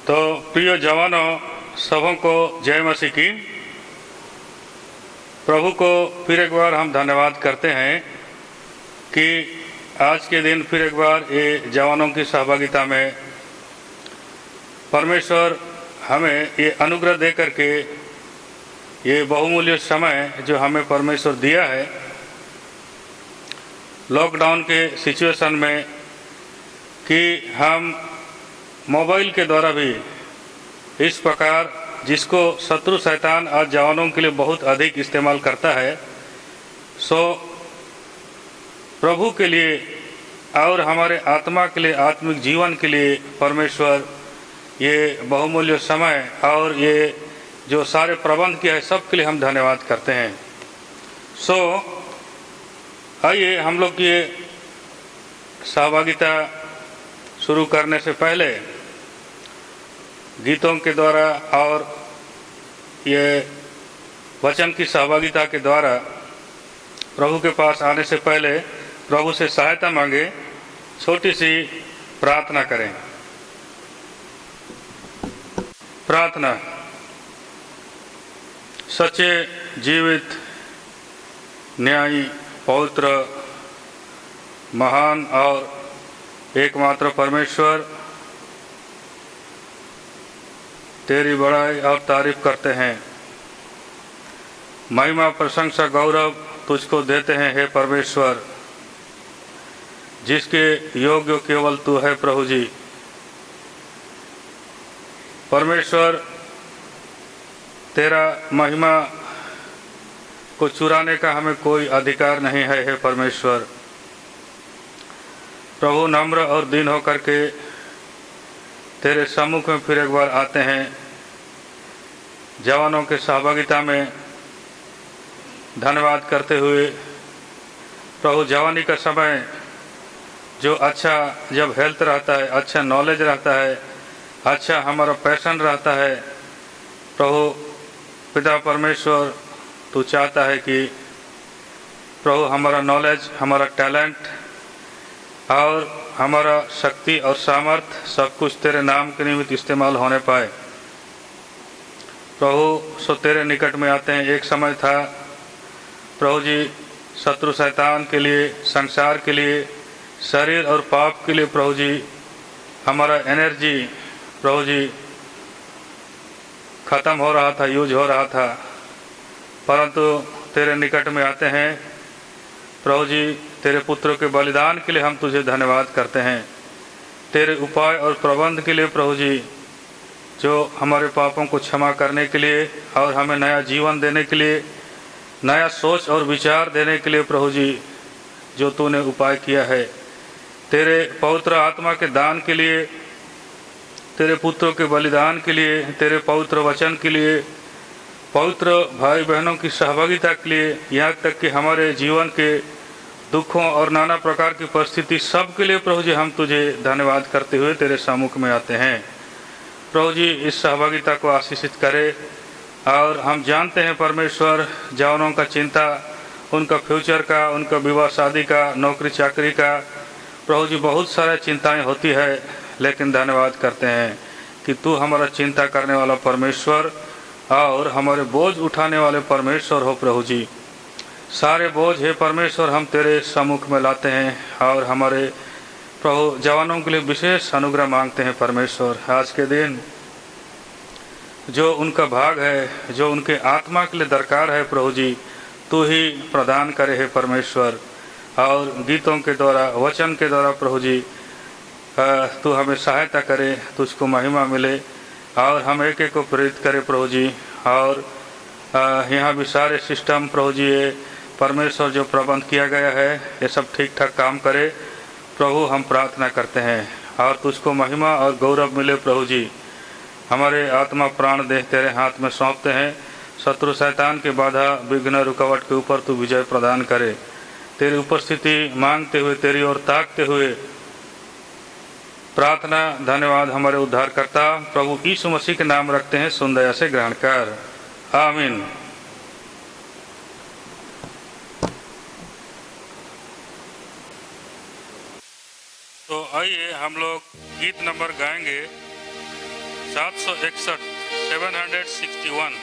तो प्रिय जवानों, सबों को जय मसीह की। प्रभु को फिर एक बार हम धन्यवाद करते हैं कि आज के दिन फिर एक बार ये जवानों की सहभागिता में परमेश्वर हमें ये अनुग्रह दे करके ये बहुमूल्य समय जो हमें परमेश्वर दिया है, लॉकडाउन के सिचुएशन में, कि हम मोबाइल के द्वारा भी इस प्रकार जिसको शत्रु शैतान आज जवानों के लिए बहुत अधिक इस्तेमाल करता है, सो प्रभु के लिए और हमारे आत्मा के लिए, आत्मिक जीवन के लिए परमेश्वर ये बहुमूल्य समय और ये जो सारे प्रबंध किया है सब के लिए हम धन्यवाद करते हैं। सो आइए हम लोग ये सहभागिता शुरू करने से पहले गीतों के द्वारा और ये वचन की सहभागिता के द्वारा प्रभु के पास आने से पहले प्रभु से सहायता मांगे, छोटी सी प्रार्थना करें। प्रार्थना। सच्चे, जीवित, न्यायी, पवित्र, महान और एकमात्र परमेश्वर, तेरी बड़ाई और तारीफ करते हैं। महिमा, प्रशंसा, गौरव तुझको देते हैं हे परमेश्वर, जिसके योग्य केवल तू है प्रभु जी। परमेश्वर, तेरा महिमा को चुराने का हमें कोई अधिकार नहीं है हे परमेश्वर। प्रभु, नम्र और दीन होकर के तेरे सम्मुख में फिर एक बार आते हैं। जवानों के सहभागिता में धन्यवाद करते हुए प्रभु, जवानी का समय जो अच्छा जब हेल्थ रहता है, अच्छा नॉलेज रहता है, अच्छा हमारा पैशन रहता है, प्रभु पिता परमेश्वर तू चाहता है कि प्रभु हमारा नॉलेज, हमारा टैलेंट और हमारा शक्ति और सामर्थ्य सब कुछ तेरे नाम के निमित्त इस्तेमाल होने पाए। प्रभु, सो तेरे निकट में आते हैं। एक समय था प्रभु जी, शत्रु शैतान के लिए, संसार के लिए, शरीर और पाप के लिए प्रभु जी हमारा एनर्जी प्रभु जी ख़त्म हो रहा था, यूज हो रहा था, परंतु तेरे निकट में आते हैं प्रभु जी। तेरे पुत्र के बलिदान के लिए हम तुझे धन्यवाद करते हैं। तेरे उपाय और प्रबंध के लिए प्रभु जी, जो हमारे पापों को क्षमा करने के लिए और हमें नया जीवन देने के लिए, नया सोच और विचार देने के लिए प्रभु जी जो तूने उपाय किया है। तेरे पवित्र आत्मा के दान के लिए, तेरे पुत्रों के बलिदान के लिए, तेरे पवित्र वचन के लिए, पवित्र भाई बहनों की सहभागिता के लिए, यहाँ तक कि हमारे जीवन के दुखों और नाना प्रकार की परिस्थिति सब के लिए प्रभु जी हम तुझे धन्यवाद करते हुए तेरे सम्मुख में आते हैं। प्रभु जी इस सहभागिता को आशीषित करे। और हम जानते हैं परमेश्वर, जवानों का चिंता, उनका फ्यूचर का, उनका विवाह शादी का, नौकरी चाकरी का, प्रभु जी बहुत सारी चिंताएं होती है, लेकिन धन्यवाद करते हैं कि तू हमारा चिंता करने वाला परमेश्वर और हमारे बोझ उठाने वाले परमेश्वर हो। प्रभु जी सारे बोझ है परमेश्वर हम तेरे सम्मुख में लाते हैं और हमारे प्रभु जवानों के लिए विशेष अनुग्रह मांगते हैं परमेश्वर। आज के दिन जो उनका भाग है, जो उनके आत्मा के लिए दरकार है प्रभु जी, तू ही प्रदान करे है परमेश्वर। और गीतों के द्वारा, वचन के द्वारा प्रभु जी तू हमें सहायता करे, तुझको महिमा मिले और हम एक एक को प्रेरित करे प्रभु जी। और यहाँ भी सारे सिस्टम प्रभु जी परमेश्वर जो प्रबंध किया गया है ये सब ठीक ठाक काम करे प्रभु, हम प्रार्थना करते हैं। और तुझको महिमा और गौरव मिले प्रभु जी। हमारे आत्मा प्राण देह तेरे हाथ में सौंपते हैं। शत्रु शैतान के बाधा विघ्न रुकावट के ऊपर तू विजय प्रदान करे। तेरी उपस्थिति मांगते हुए, तेरी ओर ताकते हुए प्रार्थना, धन्यवाद हमारे उद्धारकर्ता प्रभु यीशु मसीह के नाम रखते हैं, सुन दया से ग्रहण कर, आमीन। तो आइए हम लोग गीत नंबर गाएंगे 761 761।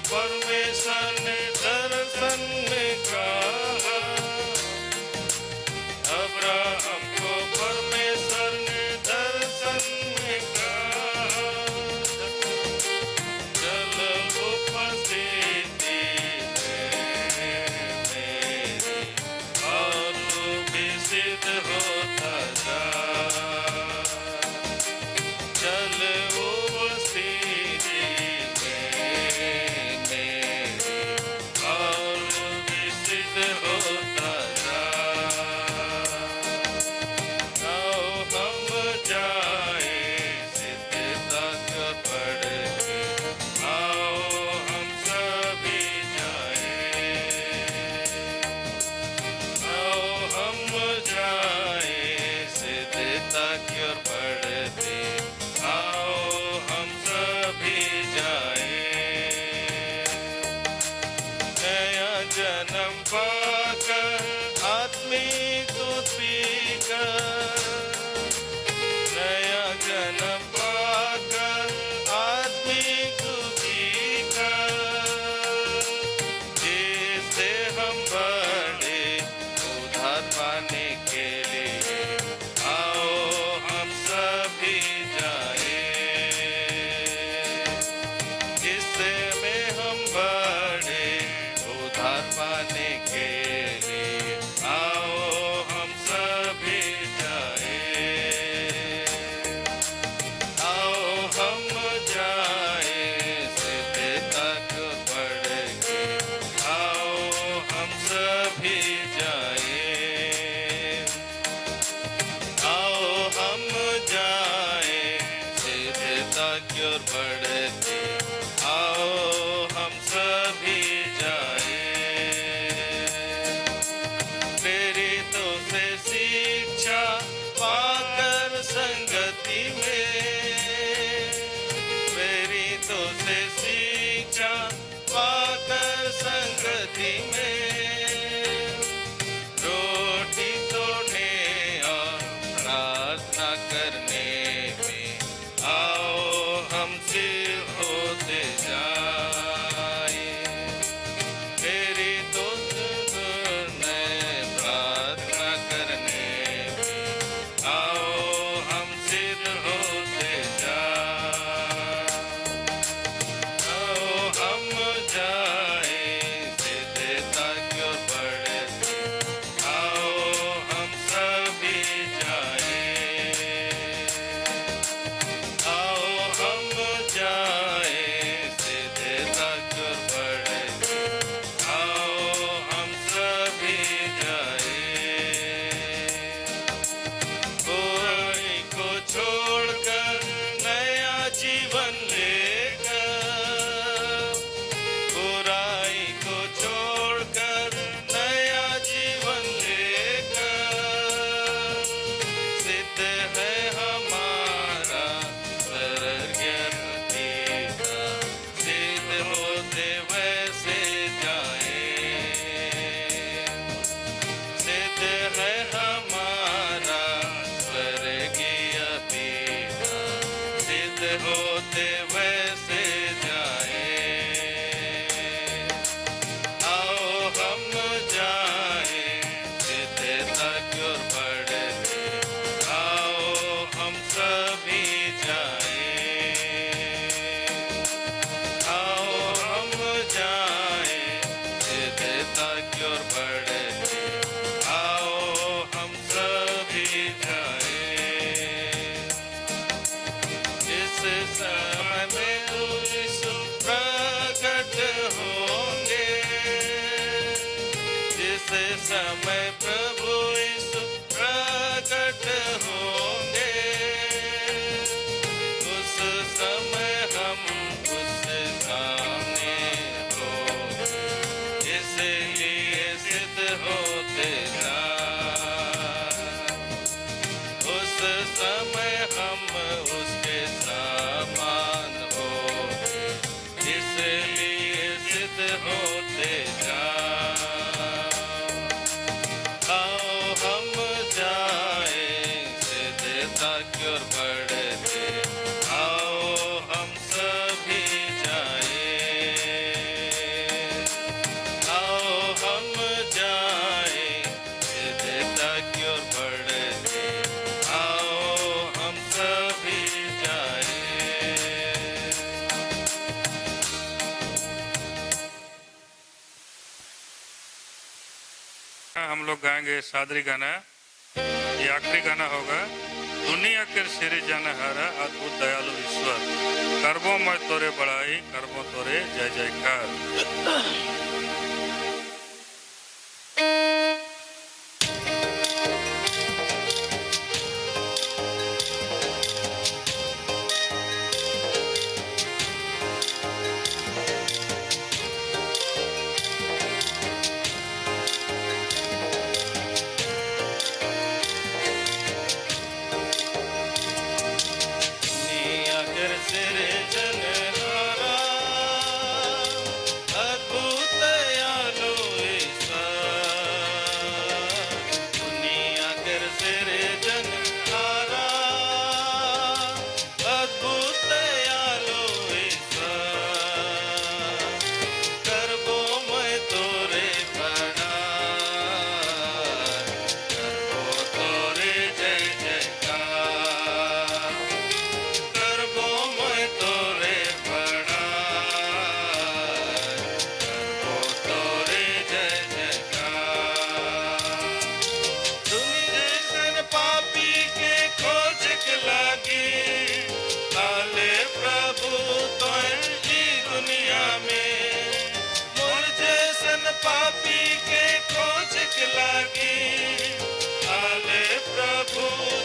परमेश्वर ने दर्शन में कहा, अब्राहम को परमेश्वर ने दर्शन में कहा, चल उपस्थिति में मेरी और तू भी सिद्ध होता जा, चल उपस्थिति होता जा। आओ हम जाए सिद्धता कर पढ़ के, आओ हम सभी जाए, आओ हम जाए सिद्धता की ओर बढ़ते, आओ हम सभी जाए। नया जन्म पाकर आत्मिक दूध पीकर, नया जन्म पाकर आत्मिक दूध पीकर, जिससे हम बढ़े उद्धार पाने के लिए, आओ हम सभी जाए, जिससे में हम बढ़े उद्धार पाने के लिए, आओ हम सभी जाए, आओ हम जाए सिद्धता को पढ़ के, आओ हम सभी जाए, आओ हम जाए सिद्धता की ओर बढ़ते, आओ हम सभी जाए। प्रेरितों से शिक्षा पाकर संगति में, प्रेरितों से शिक्षा पाकर संगति में, रोटी तोड़ने और प्रार्थना करने में, आओ हम सिर होते जाए, मेरी दोस्त ने प्रार्थना करने में, आओ हम सिर होते जाए, आओ हम जाए सिद्धता समय प्रभु यीशु प्रकट होंगे, उस समय हम उसके सामने होंगे, इसलिए सिद्ध होते जाएं। उस समय हम उसके समान होंगे, इसलिए सिद्ध होते जाएं। आओ हम जाएं सिद्धता की ओर बढ़ते, आओ हम सभी जाएं। आओ हम जाएं सिद्धता की ओर बढ़ते, आओ हम सभी जाएं। हम लोग गाएंगे सादरी गाना। ये आखिरी गाना होगा। दुनिया के सिरे जनहारा अद्भुत दयालु ईश्वर, करबो मैं तोरे बड़ाई, करबो तोरे जय जयकार। दुनिया कर सिरे जनहारा अद्भुत दयालु ईश्वर, दुनिया कर सिरे जनहारा अद्भुत दयालु ईश्वर, करबो मैं तोरे बड़ाई, करबो तोरे जय जयकार। करबो मैं तोरे बड़ाई, करबो तोरे जय जयकार। दुनिया सन पापी के खोज के लागी, आले प्रभु तोय ई दुनिया में। मोर जैसन पापी के खोज के लागी, आले प्रभु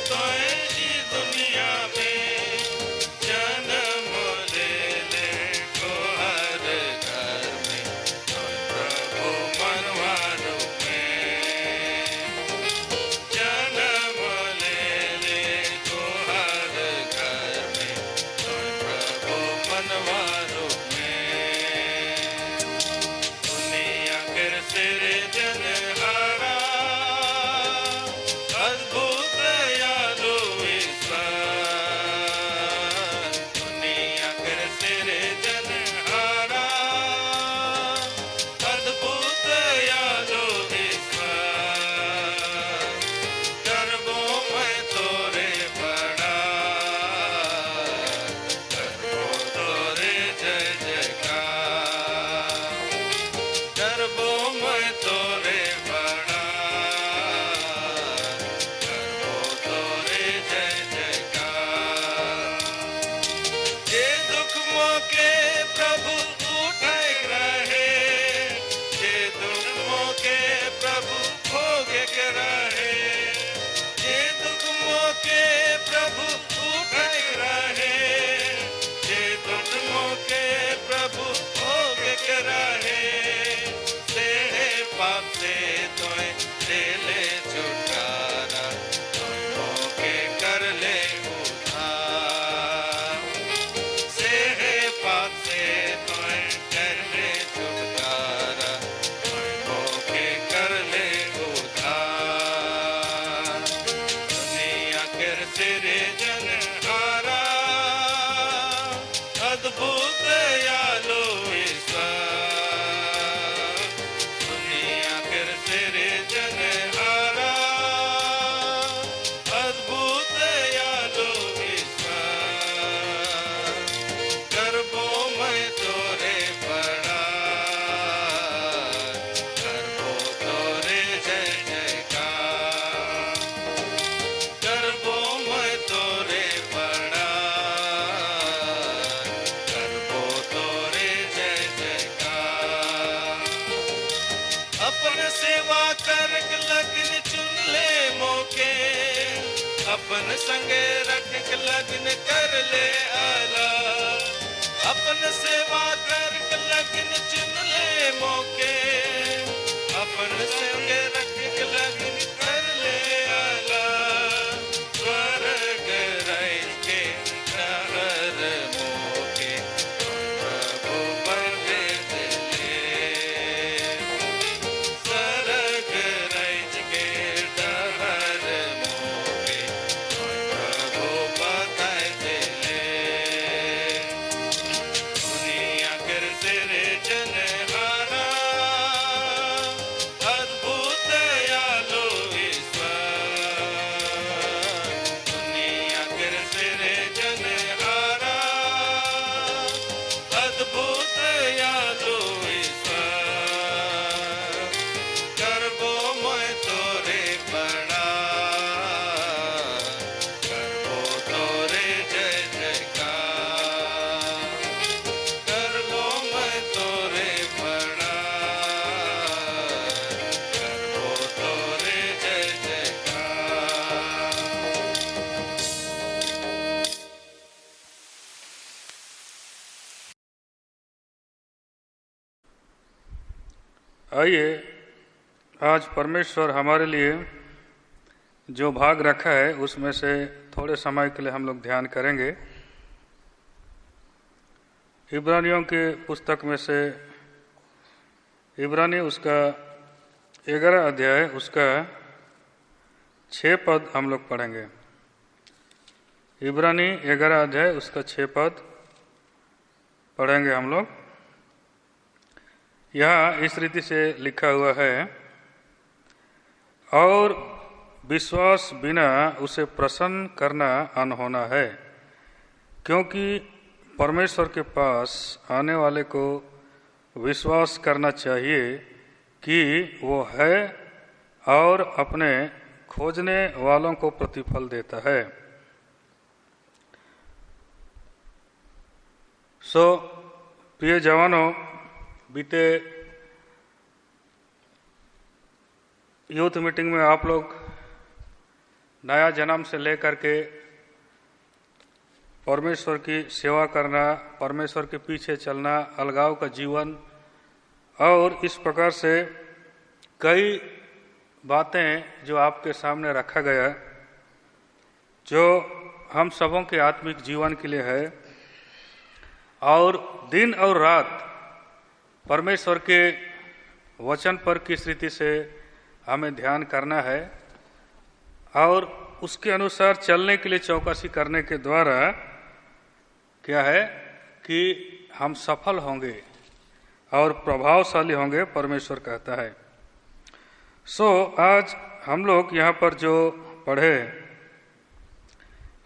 तोय ई दुनिया में। जन्म ले ले को हर घर में, तोय प्रभु मनवारो में। जन्म ले ले को हर घर में, तोय प्रभु मनवारो में। दुनिया के सिरे जनहारा अद्भुत दयालु ईश्वर, दुनिया के सिरे जनहारा अद्भुत दयालु ईश्वर, करबो मैं तोरे बड़ाई, करबो तोरे जय जयकार। करबो मैं तोरे बड़ाई, करबो तोरे जय जयकार। जे दुख मोके प्रभु उठाए रहे, जे दुख मोके प्रभु भोगे के रहे, जे दुख मोके प्रभु उठाए रहे, जे दुख मोके प्रभु भोगे के रहे। तेरे पाप से तोय ले ले छुटकारा, तोय मोके कर ले उद्धार। तेरे पाप से तोय कर ले छुटकारा, तोय मोके कर ले उद्धार। दुनिया के सिरे जनहारा अद्भुत दयालु ईश्वर, दुनिया के अपन सेवा कर लगन चुन ले मौके, अपन संगे रख लगन कर ले आला। अपन सेवा कर लगन चुन ले मौके, अपन संगे रख लगन कर ले आला। स्वर्ग राज के नहर मोके प्रभु बंदे दिले। स्वर्ग राज के नहर मोके प्रभु बंदे दिले। दुनिया कर तेरे जनहारा, अद्भुत दयालु ईश्वर। दुनिया कर तेरे जनहारा, अद्भुत दयालु ईश्वर। करबो मैं तोरे प्रणाम, करबो तोरे जय जयकार। करबो मैं तोरे प्रणाम, करबो तोरे जय जयकार। आइए आज परमेश्वर हमारे लिए जो भाग रखा है उसमें से थोड़े समय के लिए हम लोग ध्यान करेंगे। इब्रानियों के पुस्तक में से इब्रानी उसका 11 अध्याय उसका 6 पद हम लोग पढ़ेंगे। इब्रानी 11 अध्याय उसका 6 पद पढ़ेंगे हम लोग। यहाँ इस रीति से लिखा हुआ है, और विश्वास बिना उसे प्रसन्न करना अनहोना है, क्योंकि परमेश्वर के पास आने वाले को विश्वास करना चाहिए कि वो है और अपने खोजने वालों को प्रतिफल देता है। प्रिय जवानों, बीते यूथ मीटिंग में आप लोग नया जन्म से लेकर के परमेश्वर की सेवा करना, परमेश्वर के पीछे चलना, अलगाव का जीवन और इस प्रकार से कई बातें जो आपके सामने रखा गया, जो हम सबों के आत्मिक जीवन के लिए है, और दिन और रात परमेश्वर के वचन पर किस रीति से हमें ध्यान करना है और उसके अनुसार चलने के लिए चौकसी करने के द्वारा क्या है कि हम सफल होंगे और प्रभावशाली होंगे, परमेश्वर कहता है। आज हम लोग यहाँ पर जो पढ़े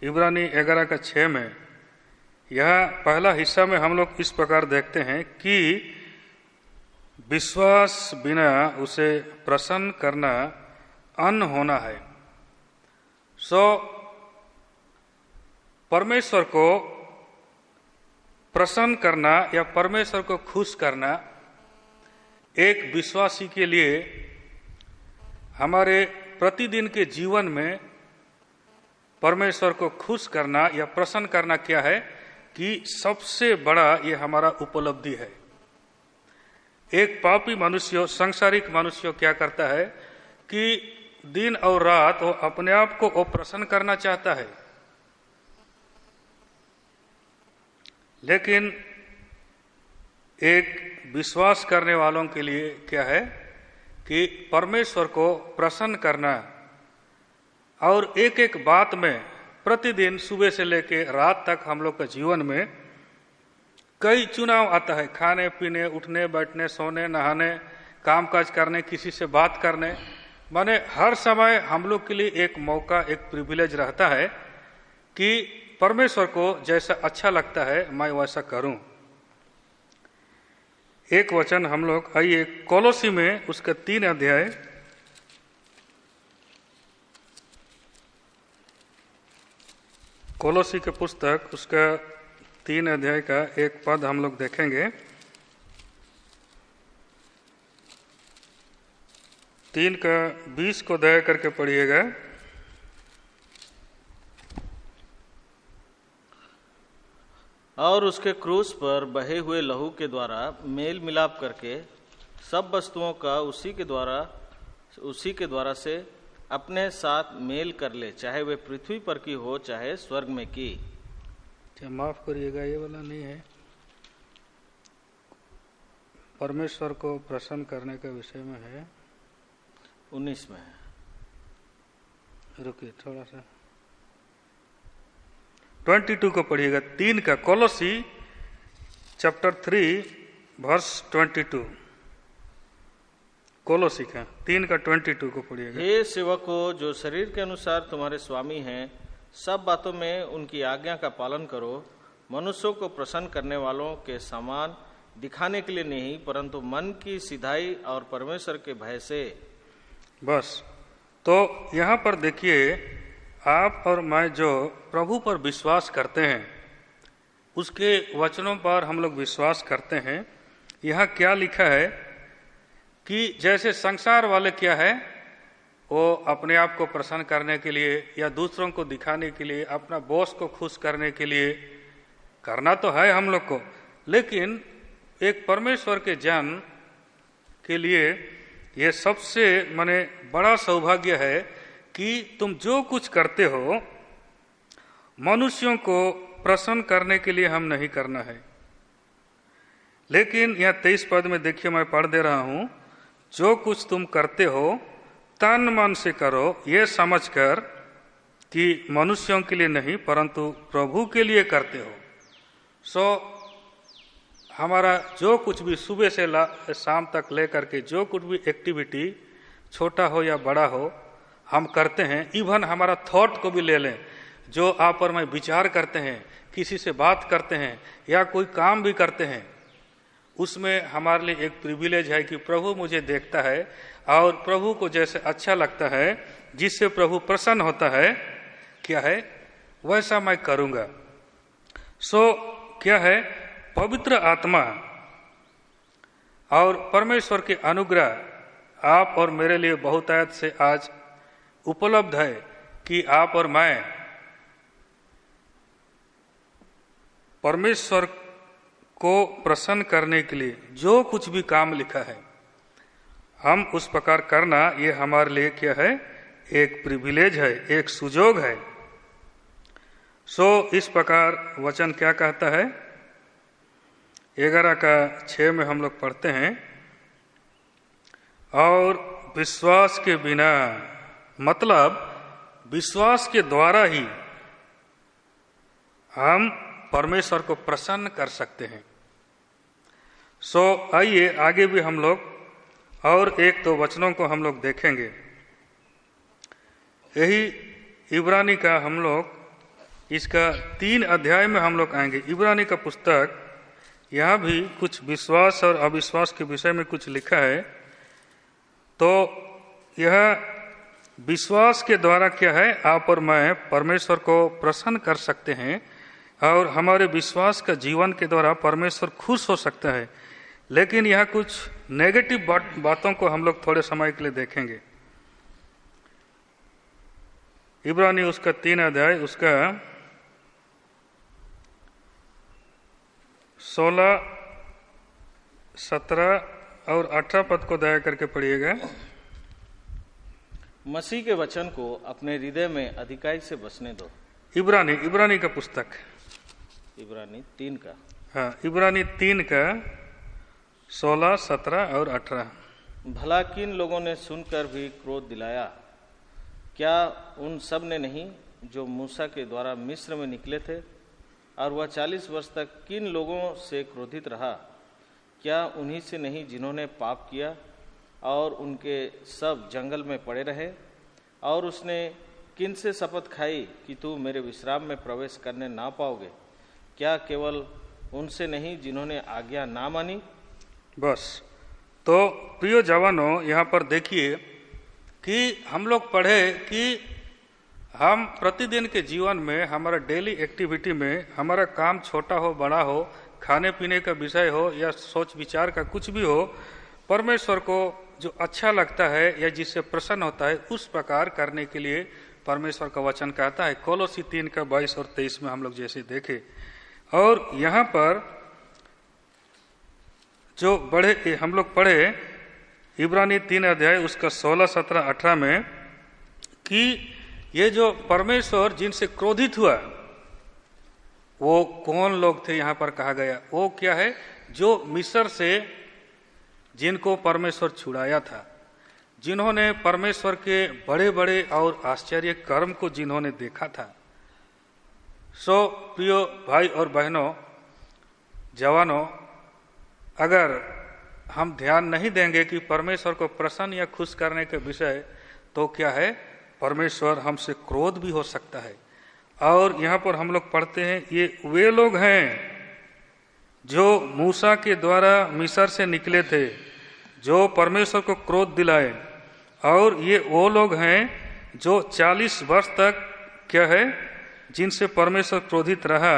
इब्रानी 11 का 6 में, यह पहला हिस्सा में हम लोग इस प्रकार देखते हैं कि विश्वास बिना उसे प्रसन्न करना अनहोना है। परमेश्वर को प्रसन्न करना या परमेश्वर को खुश करना एक विश्वासी के लिए हमारे प्रतिदिन के जीवन में परमेश्वर को खुश करना या प्रसन्न करना क्या है कि सबसे बड़ा ये हमारा उपलब्धि है। एक पापी मनुष्य, सांसारिक मनुष्य क्या करता है कि दिन और रात वो अपने आप को वो प्रसन्न करना चाहता है, लेकिन एक विश्वास करने वालों के लिए क्या है कि परमेश्वर को प्रसन्न करना और एक एक बात में प्रतिदिन सुबह से लेकर रात तक हम लोग का जीवन में कई चुनाव आता है, खाने पीने, उठने बैठने, सोने नहाने, कामकाज करने, किसी से बात करने, माने हर समय हम लोग के लिए एक मौका, एक प्रिविलेज रहता है कि परमेश्वर को जैसा अच्छा लगता है मैं वैसा करूं। एक वचन हम लोग आइए कोलोसी में उसका 3 अध्याय कोलोसी के पुस्तक उसका 3 अध्याय का एक पद हम लोग देखेंगे। 3 का 20 को दया करके पढ़िएगा। और उसके क्रूस पर बहे हुए लहू के द्वारा मेल मिलाप करके सब वस्तुओं का उसी के द्वारा से अपने साथ मेल कर ले, चाहे वे पृथ्वी पर की हो चाहे स्वर्ग में की। माफ करिएगा, ये वाला नहीं है। परमेश्वर को प्रसन्न करने के विषय में है, 19 में है। रुकिए थोड़ा सा, 22 को पढ़िएगा। 3 का कोलोसी चैप्टर 3 वर्स 22, कोलोसी का 3 का 22 को पढ़िएगा। हे सेवको, जो शरीर के अनुसार तुम्हारे स्वामी हैं, सब बातों में उनकी आज्ञा का पालन करो, मनुष्यों को प्रसन्न करने वालों के समान दिखाने के लिए नहीं, परंतु मन की सिधाई और परमेश्वर के भय से। बस, तो यहाँ पर देखिए, आप और मैं जो प्रभु पर विश्वास करते हैं, उसके वचनों पर हम लोग विश्वास करते हैं। यहाँ क्या लिखा है कि जैसे संसार वाले क्या है, वो अपने आप को प्रसन्न करने के लिए या दूसरों को दिखाने के लिए, अपना बॉस को खुश करने के लिए करना तो है हम लोग को, लेकिन एक परमेश्वर के जन के लिए ये सबसे माने बड़ा सौभाग्य है कि तुम जो कुछ करते हो मनुष्यों को प्रसन्न करने के लिए हम नहीं करना है। लेकिन यहाँ 23 पद में देखिए, मैं पढ़ दे रहा हूं, जो कुछ तुम करते हो तन मन से करो, ये समझकर कि मनुष्यों के लिए नहीं परंतु प्रभु के लिए करते हो। सो हमारा जो कुछ भी सुबह से शाम तक लेकर के जो कुछ भी एक्टिविटी छोटा हो या बड़ा हो हम करते हैं, इवन हमारा थॉट को भी ले लें, जो आप और मैं विचार करते हैं, किसी से बात करते हैं या कोई काम भी करते हैं, उसमें हमारे लिए एक प्रिविलेज है कि प्रभु मुझे देखता है और प्रभु को जैसे अच्छा लगता है, जिससे प्रभु प्रसन्न होता है, क्या है वैसा मैं करूंगा। सो क्या है, पवित्र आत्मा और परमेश्वर के अनुग्रह आप और मेरे लिए बहुतायत से आज उपलब्ध है कि आप और मैं परमेश्वर को प्रसन्न करने के लिए जो कुछ भी काम लिखा है हम उस प्रकार करना, ये हमारे लिए क्या है, एक प्रिविलेज है, एक सुजोग है। सो इस प्रकार वचन क्या कहता है, 11 का 6 में हम लोग पढ़ते हैं, और विश्वास के बिना, मतलब विश्वास के द्वारा ही हम परमेश्वर को प्रसन्न कर सकते हैं। सो आइए आगे भी हम लोग और 1-2 वचनों को हम लोग देखेंगे। यही इब्रानी का हम लोग इसका 3 अध्याय में हम लोग आएंगे। इब्रानी का पुस्तक, यहाँ भी कुछ विश्वास और अविश्वास के विषय में कुछ लिखा है। तो यह विश्वास के द्वारा क्या है, आप और मैं परमेश्वर को प्रसन्न कर सकते हैं और हमारे विश्वास का जीवन के द्वारा परमेश्वर खुश हो सकता है। लेकिन यहाँ कुछ नेगेटिव बातों को हम लोग थोड़े समय के लिए देखेंगे। इब्रानी उसका 3 अध्याय उसका 16, 17 और 18 पद को दया करके पढ़िएगा। मसीह के वचन को अपने हृदय में अधिकाई से बसने दो। इब्रानी का पुस्तक, इब्रानी 3 का, हाँ, इब्रानी 3 का 16, 17 और 18। भला किन लोगों ने सुनकर भी क्रोध दिलाया, क्या उन सब ने नहीं जो मूसा के द्वारा मिस्र में निकले थे? और वह 40 वर्ष तक किन लोगों से क्रोधित रहा, क्या उन्हीं से नहीं जिन्होंने पाप किया और उनके सब जंगल में पड़े रहे? और उसने किन से शपथ खाई कि तू मेरे विश्राम में प्रवेश करने ना पाओगे? क्या केवल उनसे नहीं जिन्होंने आज्ञा ना मानी? बस, तो प्रिय जवानों, यहाँ पर देखिए कि हम लोग पढ़े कि हम प्रतिदिन के जीवन में, हमारा डेली एक्टिविटी में, हमारा काम छोटा हो बड़ा हो, खाने पीने का विषय हो या सोच विचार का कुछ भी हो, परमेश्वर को जो अच्छा लगता है या जिससे प्रसन्न होता है उस प्रकार करने के लिए परमेश्वर का वचन कहता है। कोलोसी 3 का 22 और 23 में हम लोग जैसे देखे। और यहाँ पर जो हम लोग पढ़े इब्रानी 3 अध्याय उसका 16, 17, 18 में कि ये जो परमेश्वर जिनसे क्रोधित हुआ वो कौन लोग थे, यहाँ पर कहा गया वो क्या है, जो मिस्र से जिनको परमेश्वर छुड़ाया था, जिन्होंने परमेश्वर के बड़े बड़े और आश्चर्य कर्म को जिन्होंने देखा था। सो प्रियो भाई और बहनों, जवानों, अगर हम ध्यान नहीं देंगे कि परमेश्वर को प्रसन्न या खुश करने के विषय, तो क्या है, परमेश्वर हमसे क्रोध भी हो सकता है। और यहाँ पर हम लोग पढ़ते हैं ये वे लोग हैं जो मूसा के द्वारा मिस्र से निकले थे, जो परमेश्वर को क्रोध दिलाए। और ये वो लोग हैं जो 40 वर्ष तक क्या है, जिनसे परमेश्वर क्रोधित रहा,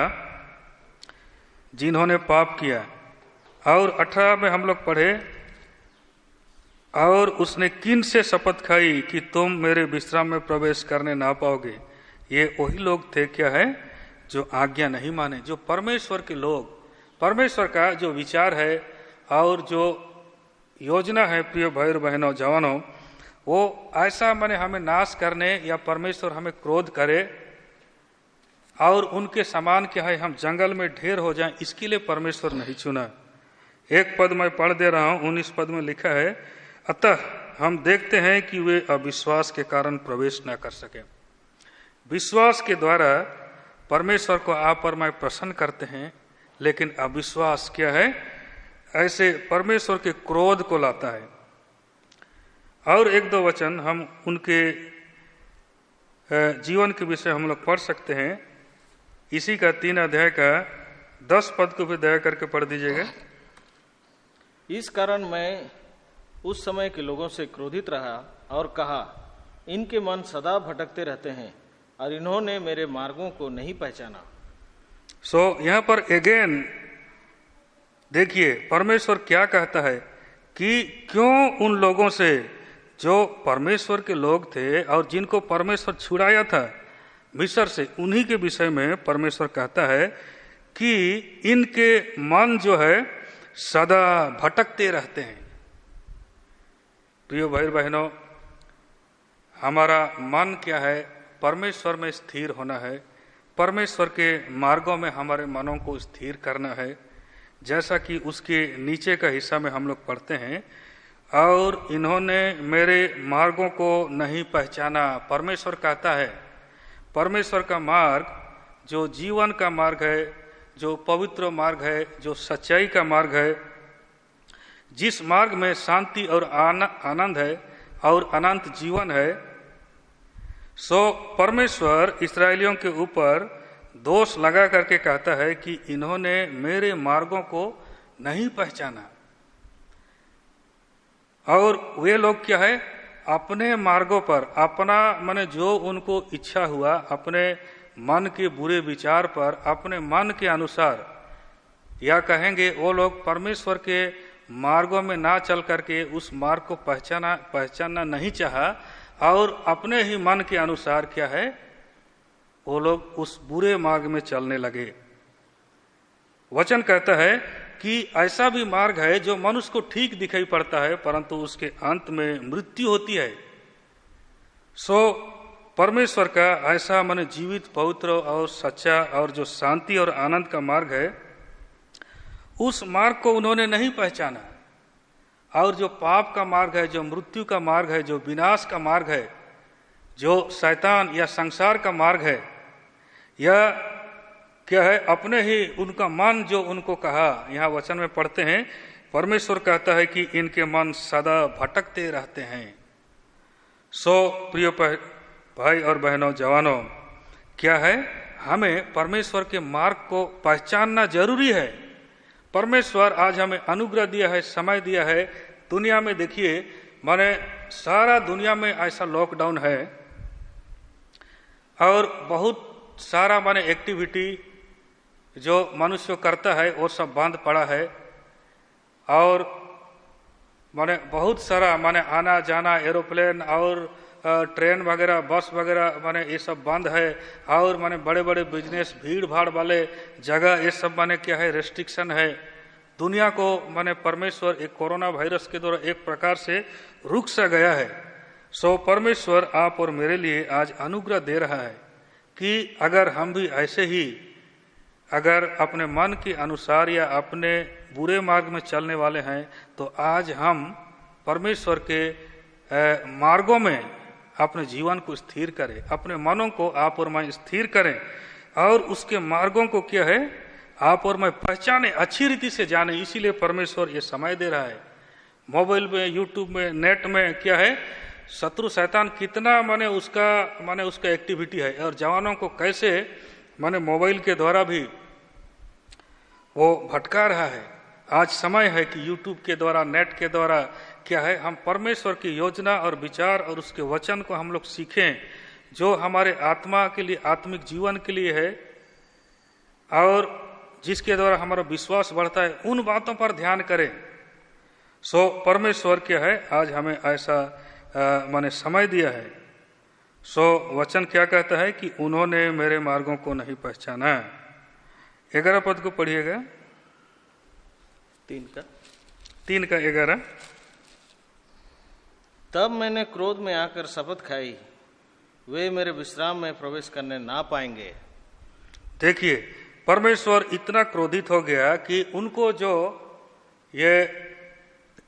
जिन्होंने पाप किया। और 18 में हम लोग पढ़े, और उसने किन से शपथ खाई कि तुम मेरे विश्राम में प्रवेश करने ना पाओगे। ये वही लोग थे क्या है, जो आज्ञा नहीं माने, जो परमेश्वर के लोग, परमेश्वर का जो विचार है और जो योजना है प्रिय भाई और बहनों, जवानों, वो ऐसा माने हमें नाश करने या परमेश्वर हमें क्रोध करे और उनके समान क्या है हम जंगल में ढेर हो जाएं, इसके लिए परमेश्वर नहीं चुना। एक पद मैं पढ़ दे रहा हूं, 19 पद में लिखा है, अतः हम देखते हैं कि वे अविश्वास के कारण प्रवेश न कर सके। विश्वास के द्वारा परमेश्वर को आप और मैं प्रसन्न करते हैं, लेकिन अविश्वास क्या है, ऐसे परमेश्वर के क्रोध को लाता है। और एक दो वचन हम उनके जीवन के विषय हम लोग पढ़ सकते हैं। इसी का 3 अध्याय का 10 पद को भी दया करके पढ़ दीजिएगा। इस कारण मैं उस समय के लोगों से क्रोधित रहा और कहा, इनके मन सदा भटकते रहते हैं और इन्होंने मेरे मार्गों को नहीं पहचाना। यहाँ पर अगेन देखिए परमेश्वर क्या कहता है कि क्यों उन लोगों से जो परमेश्वर के लोग थे और जिनको परमेश्वर छुड़ाया था मिस्र से, उन्हीं के विषय में परमेश्वर कहता है कि इनके मन जो है सदा भटकते रहते हैं। प्रियो भाई बहनों, हमारा मन क्या है, परमेश्वर में स्थिर होना है, परमेश्वर के मार्गों में हमारे मनों को स्थिर करना है, जैसा कि उसके नीचे का हिस्सा में हम लोग पढ़ते हैं। और इन्होंने मेरे मार्गों को नहीं पहचाना। परमेश्वर कहता है परमेश्वर का मार्ग जो जीवन का मार्ग है, जो पवित्र मार्ग है, जो सच्चाई का मार्ग है, जिस मार्ग में शांति और आनंद है और अनंत जीवन है, सो परमेश्वर इस्राएलियों के ऊपर दोष लगा करके कहता है कि इन्होंने मेरे मार्गों को नहीं पहचाना। और वे लोग क्या है, अपने मार्गों पर अपना माने जो उनको इच्छा हुआ, अपने मन के बुरे विचार पर, अपने मन के अनुसार, या कहेंगे वो लोग परमेश्वर के मार्गों में ना चल करके उस मार्ग को पहचानना नहीं चाहा और अपने ही मन के अनुसार क्या है, वो लोग उस बुरे मार्ग में चलने लगे। वचन कहता है कि ऐसा भी मार्ग है जो मनुष्य को ठीक दिखाई पड़ता है, परंतु उसके अंत में मृत्यु होती है। सो परमेश्वर का ऐसा मन जीवित, पवित्र और सच्चा और जो शांति और आनंद का मार्ग है, उस मार्ग को उन्होंने नहीं पहचाना। और जो पाप का मार्ग है, जो मृत्यु का मार्ग है, जो विनाश का मार्ग है, जो शैतान या संसार का मार्ग है, यह क्या है, अपने ही उनका मन जो उनको कहा, यहाँ वचन में पढ़ते हैं परमेश्वर कहता है कि इनके मन सदा भटकते रहते हैं। सो प्रिय भाई और बहनों, जवानों, क्या है, हमें परमेश्वर के मार्ग को पहचानना जरूरी है। परमेश्वर आज हमें अनुग्रह दिया है, समय दिया है। दुनिया में देखिए, माने सारा दुनिया में ऐसा लॉकडाउन है और बहुत सारा माने एक्टिविटी जो मनुष्य करता है वो सब बंद पड़ा है। और माने बहुत सारा माने आना जाना एरोप्लेन और ट्रेन वगैरह बस वगैरह माने ये सब बंद है, और माने बड़े बड़े बिजनेस भीड़ भाड़ वाले जगह ये सब माने क्या है रेस्ट्रिक्शन है। दुनिया को माने परमेश्वर एक कोरोना वायरस के द्वारा एक प्रकार से रुक सा गया है। सो परमेश्वर आप और मेरे लिए आज अनुग्रह दे रहा है कि अगर हम भी ऐसे ही अगर अपने मन के अनुसार या अपने बुरे मार्ग में चलने वाले हैं, तो आज हम परमेश्वर के मार्गों में अपने जीवन को स्थिर करें, अपने मनों को आप और मैं स्थिर करें, और उसके मार्गों को क्या है आप और मैं पहचाने, अच्छी रीति से जाने। इसीलिए परमेश्वर ये समय दे रहा है। मोबाइल में, यूट्यूब में, नेट में क्या है शत्रु शैतान कितना माने उसका एक्टिविटी है, और जवानों को कैसे माने मोबाइल के द्वारा भी वो भटका रहा है। आज समय है कि यूट्यूब के द्वारा, नेट के द्वारा क्या है हम परमेश्वर की योजना और विचार और उसके वचन को हम लोग सीखें, जो हमारे आत्मा के लिए, आत्मिक जीवन के लिए है, और जिसके द्वारा हमारा विश्वास बढ़ता है, उन बातों पर ध्यान करें। सो परमेश्वर क्या है आज हमें ऐसा माने समय दिया है। सो वचन क्या कहता है कि उन्होंने मेरे मार्गों को नहीं पहचाना। 11 पद को पढ़िएगा, 3 का 11। तब मैंने क्रोध में आकर शपथ खाई, वे मेरे विश्राम में प्रवेश करने ना पाएंगे। देखिए परमेश्वर इतना क्रोधित हो गया कि उनको जो ये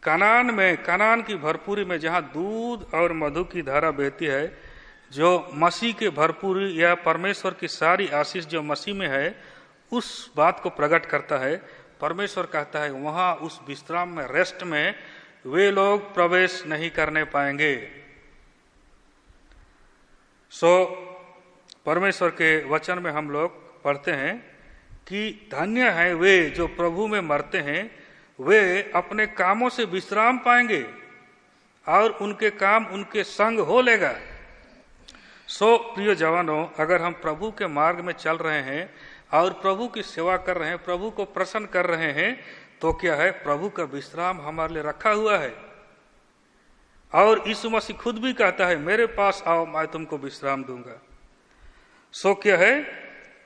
कनान की भरपूरी में, जहां दूध और मधु की धारा बहती है, जो मसीह के भरपूरी या परमेश्वर की सारी आशीष जो मसीह में है, उस बात को प्रकट करता है। परमेश्वर कहता है वहां उस विश्राम में, रेस्ट में वे लोग प्रवेश नहीं करने पाएंगे। सो परमेश्वर के वचन में हम लोग पढ़ते हैं कि धन्य है वे जो प्रभु में मरते हैं, वे अपने कामों से विश्राम पाएंगे और उनके काम उनके संग हो लेगा। सो प्रिय जवानों, अगर हम प्रभु के मार्ग में चल रहे हैं और प्रभु की सेवा कर रहे हैं, प्रभु को प्रसन्न कर रहे हैं, तो क्या है प्रभु का विश्राम हमारे लिए रखा हुआ है। और यीशु मसीह खुद भी कहता है मेरे पास आओ मैं तुमको विश्राम दूंगा। सो क्या है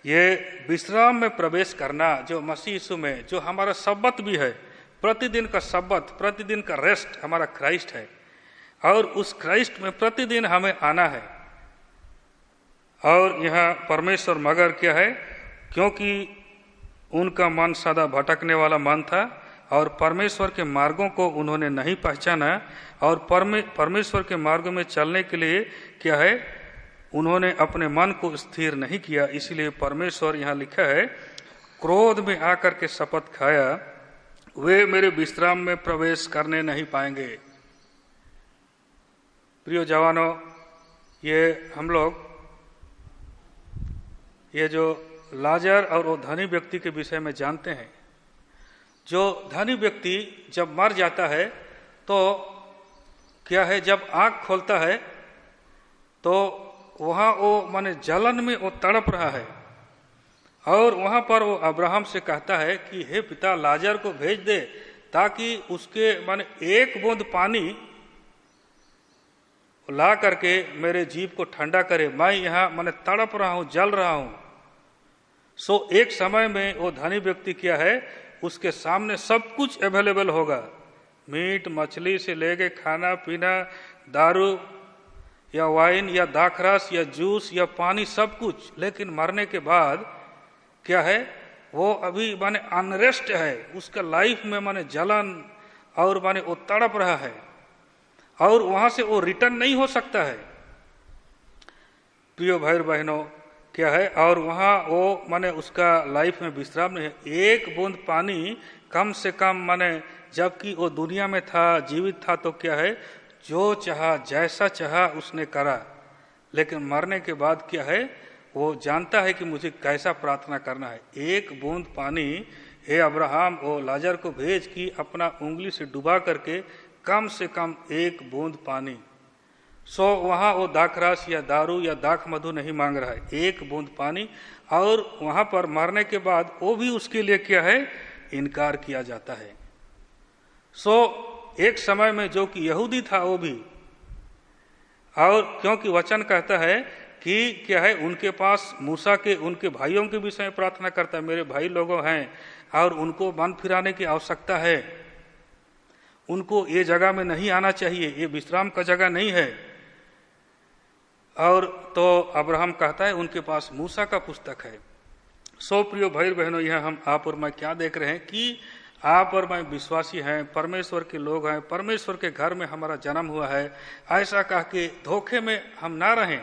ये विश्राम में प्रवेश करना, जो मसीह यीशु में, जो हमारा सब्बत भी है, प्रतिदिन का सब्बत, प्रतिदिन का रेस्ट हमारा क्राइस्ट है, और उस क्राइस्ट में प्रतिदिन हमें आना है। और यहाँ परमेश्वर मगर क्या है, क्योंकि उनका मन सदा भटकने वाला मन था और परमेश्वर के मार्गों को उन्होंने नहीं पहचाना, और परमेश्वर के मार्गों में चलने के लिए क्या है उन्होंने अपने मन को स्थिर नहीं किया। इसलिए परमेश्वर यहाँ लिखा है क्रोध में आकर के शपथ खाया, वे मेरे विश्राम में प्रवेश करने नहीं पाएंगे। प्रिय जवानों, ये हम लोग ये जो लाजर और वो धनी व्यक्ति के विषय में जानते हैं। जो धनी व्यक्ति जब मर जाता है तो क्या है, जब आंख खोलता है तो वहां वो माने जलन में वो तड़प रहा है, और वहां पर वो अब्राहम से कहता है कि हे पिता लाजर को भेज दे ताकि उसके माने एक बूंद पानी ला करके मेरे जीव को ठंडा करे, मैं यहाँ माने तड़प रहा हूं, जल रहा हूं। सो एक समय में वो धनी व्यक्ति क्या है, उसके सामने सब कुछ अवेलेबल होगा, मीट मछली से लेके खाना पीना, दारू या वाइन या दाखरस या जूस या पानी, सब कुछ। लेकिन मरने के बाद क्या है, वो अभी माने अनरेस्ट है, उसका लाइफ में माने जलन और माने वो तड़प रहा है, और वहां से वो रिटर्न नहीं हो सकता है। प्रिय भाई बहनों क्या है, और वहां वो माने उसका लाइफ में विश्राम नहीं है। एक बूंद पानी कम से कम माने, जबकि वो दुनिया में था, जीवित था, तो क्या है जो चाहा जैसा चाहा उसने करा। लेकिन मरने के बाद क्या है, वो जानता है कि मुझे कैसा प्रार्थना करना है। एक बूंद पानी, हे अब्राहम वो लाजर को भेज कि अपना उंगली से डुबा करके कम से कम एक बूंद पानी। सो वहां वो दाखरस या दारू या दाख मधु नहीं मांग रहा है, एक बूंद पानी। और वहां पर मरने के बाद वो भी उसके लिए क्या है, इनकार किया जाता है। सो एक समय में जो कि यहूदी था वो भी, और क्योंकि वचन कहता है कि क्या है, उनके पास मूसा के उनके भाइयों के विषय में प्रार्थना करता है, मेरे भाई लोगों हैं और उनको मन फिराने की आवश्यकता है, उनको ये जगह में नहीं आना चाहिए, ये विश्राम का जगह नहीं है। और तो अब्राहम कहता है उनके पास मूसा का पुस्तक है। सो प्रियो भाई बहनों, यह हम आप और मैं क्या देख रहे हैं कि आप और मैं विश्वासी हैं, परमेश्वर के लोग हैं, परमेश्वर के घर में हमारा जन्म हुआ है, ऐसा कह के धोखे में हम ना रहें,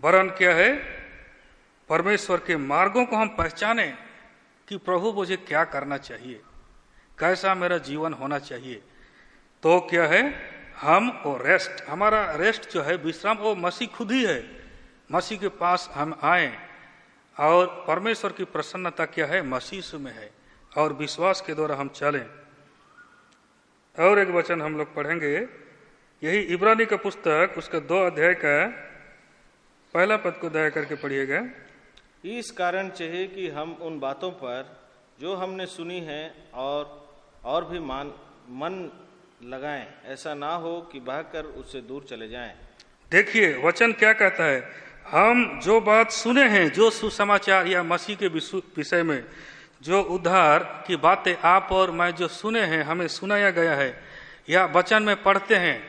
वरन क्या है, परमेश्वर के मार्गों को हम पहचाने कि प्रभु मुझे क्या करना चाहिए, कैसा मेरा जीवन होना चाहिए। तो क्या है, हम वो रेस्ट, हमारा रेस्ट जो है, विश्राम, वो मसीह खुद ही है। मसीह के पास हम आए और परमेश्वर की प्रसन्नता क्या है, मसीह में है, और विश्वास के द्वारा हम चलें। और एक वचन हम लोग पढ़ेंगे, यही इब्रानी का पुस्तक उसका 2 अध्याय का पहला पद को दया करके पढ़िएगा। इस कारण चाहिए कि हम उन बातों पर जो हमने सुनी है और भी मन लगाएं, ऐसा ना हो कि बहकर उससे दूर चले जाएं। देखिए वचन क्या कहता है, हम जो बात सुने हैं, जो सुसमाचार या मसीह के विषय में जो उद्धार की बातें आप और मैं जो सुने हैं, हमें सुनाया गया है या वचन में पढ़ते हैं,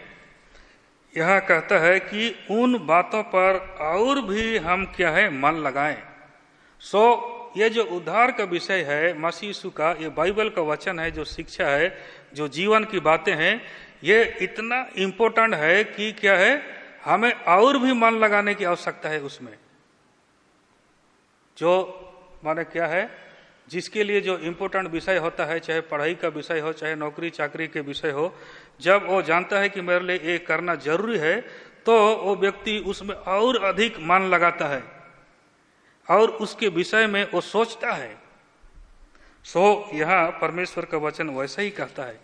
यहाँ कहता है कि उन बातों पर और भी हम क्या है, मन लगाएं। ये जो उद्धार का विषय है, मसीह यीशु का, ये बाइबल का वचन है, जो शिक्षा है, जो जीवन की बातें हैं, ये इतना इम्पोर्टेंट है कि क्या है, हमें और भी मन लगाने की आवश्यकता है उसमें। जो माने क्या है, जिसके लिए जो इम्पोर्टेंट विषय होता है, चाहे पढ़ाई का विषय हो, चाहे नौकरी चाकरी के विषय हो, जब वो जानता है कि मेरे लिए ये करना जरूरी है, तो वो व्यक्ति उसमें और अधिक मन लगाता है और उसके विषय में वो सोचता है। यहाँ परमेश्वर का वचन वैसा ही कहता है,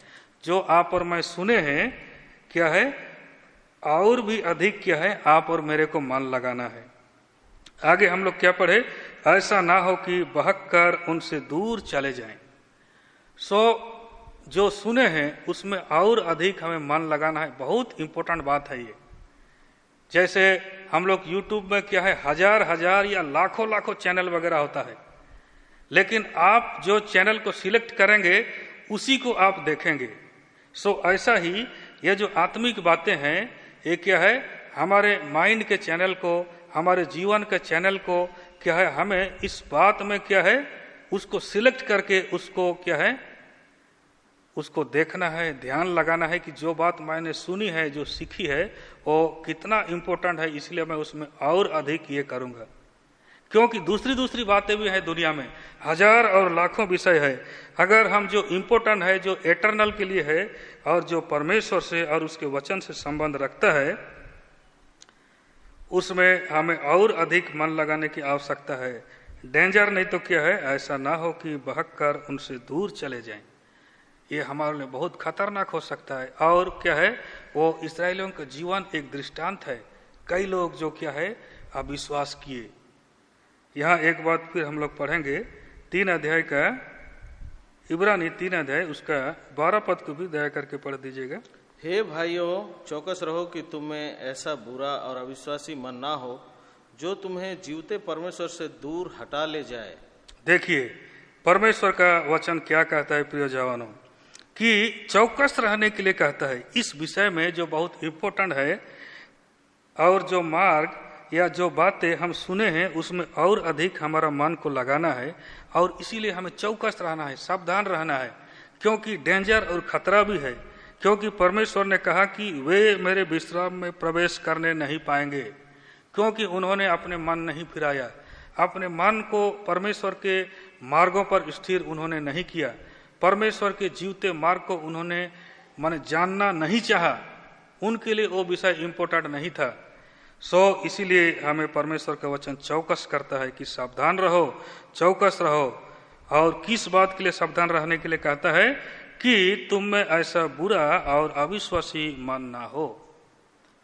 जो आप और मैं सुने हैं, क्या है, और भी अधिक क्या है, आप और मेरे को मन लगाना है। आगे हम लोग क्या पढ़े, ऐसा ना हो कि बहक कर उनसे दूर चले जाएं। जो सुने हैं उसमें और अधिक हमें मन लगाना है। बहुत इंपॉर्टेंट बात है ये। जैसे हम लोग यूट्यूब में क्या है, हजार या लाखों चैनल वगैरह होता है, लेकिन आप जो चैनल को सिलेक्ट करेंगे उसी को आप देखेंगे। ऐसा ही ये जो आत्मिक बातें हैं, ये क्या है, हमारे माइंड के चैनल को, हमारे जीवन के चैनल को क्या है, हमें इस बात में क्या है, उसको सिलेक्ट करके उसको क्या है, उसको देखना है, ध्यान लगाना है कि जो बात मैंने सुनी है, जो सीखी है, वो कितना इम्पोर्टेंट है, इसलिए मैं उसमें और अधिक ये करूंगा। क्योंकि दूसरी बातें भी हैं दुनिया में, हजार और लाखों विषय है। अगर हम जो इम्पोर्टेंट है, जो एटर्नल के लिए है और जो परमेश्वर से और उसके वचन से संबंध रखता है, उसमें हमें और अधिक मन लगाने की आवश्यकता है। डेंजर नहीं तो क्या है, ऐसा ना हो कि बहक कर उनसे दूर चले जाएं। ये हमारे लिए बहुत खतरनाक हो सकता है। और क्या है, वो इस्राएलियों का जीवन एक दृष्टांत है। कई लोग जो क्या है, अविश्वास किए। यहाँ एक बात फिर हम लोग पढ़ेंगे, 3 अध्याय का, इब्रानी 3 अध्याय उसका 12 पद को भी दया करके पढ़ दीजिएगा। हे भाइयों, चौकस रहो कि तुम्हें ऐसा बुरा और अविश्वासी मन ना हो जो तुम्हें जीवते परमेश्वर से दूर हटा ले जाए। देखिए परमेश्वर का वचन क्या कहता है प्रिय जवानों, कि चौकस रहने के लिए कहता है इस विषय में जो बहुत इम्पोर्टेंट है, और जो मार्ग या जो बातें हम सुने हैं उसमें और अधिक हमारा मन को लगाना है, और इसीलिए हमें चौकस रहना है, सावधान रहना है, क्योंकि डेंजर और खतरा भी है। क्योंकि परमेश्वर ने कहा कि वे मेरे विश्राम में प्रवेश करने नहीं पाएंगे, क्योंकि उन्होंने अपने मन नहीं फिराया, अपने मन को परमेश्वर के मार्गों पर स्थिर उन्होंने नहीं किया, परमेश्वर के जीवते मार्ग को उन्होंने माने जानना नहीं चाहा, उनके लिए वो विषय इम्पोर्टेंट नहीं था। इसीलिए हमें परमेश्वर का वचन चौकस करता है कि सावधान रहो, चौकस रहो। और किस बात के लिए सावधान रहने के लिए कहता है, कि तुम में ऐसा बुरा और अविश्वासी मन ना हो।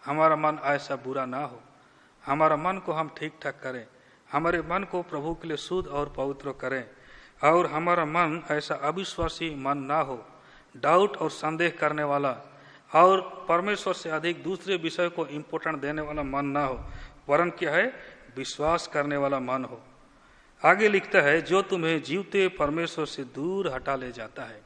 हमारा मन ऐसा बुरा ना हो, हमारा मन को हम ठीक ठाक करें, हमारे मन को प्रभु के लिए शुद्ध और पवित्र करें, और हमारा मन ऐसा अविश्वासी मन ना हो डाउट और संदेह करने वाला और परमेश्वर से अधिक दूसरे विषय को इम्पोर्टेंट देने वाला मन ना हो, वरन क्या है, विश्वास करने वाला मन हो। आगे लिखता है, जो तुम्हें जीवते परमेश्वर से दूर हटा ले जाता है।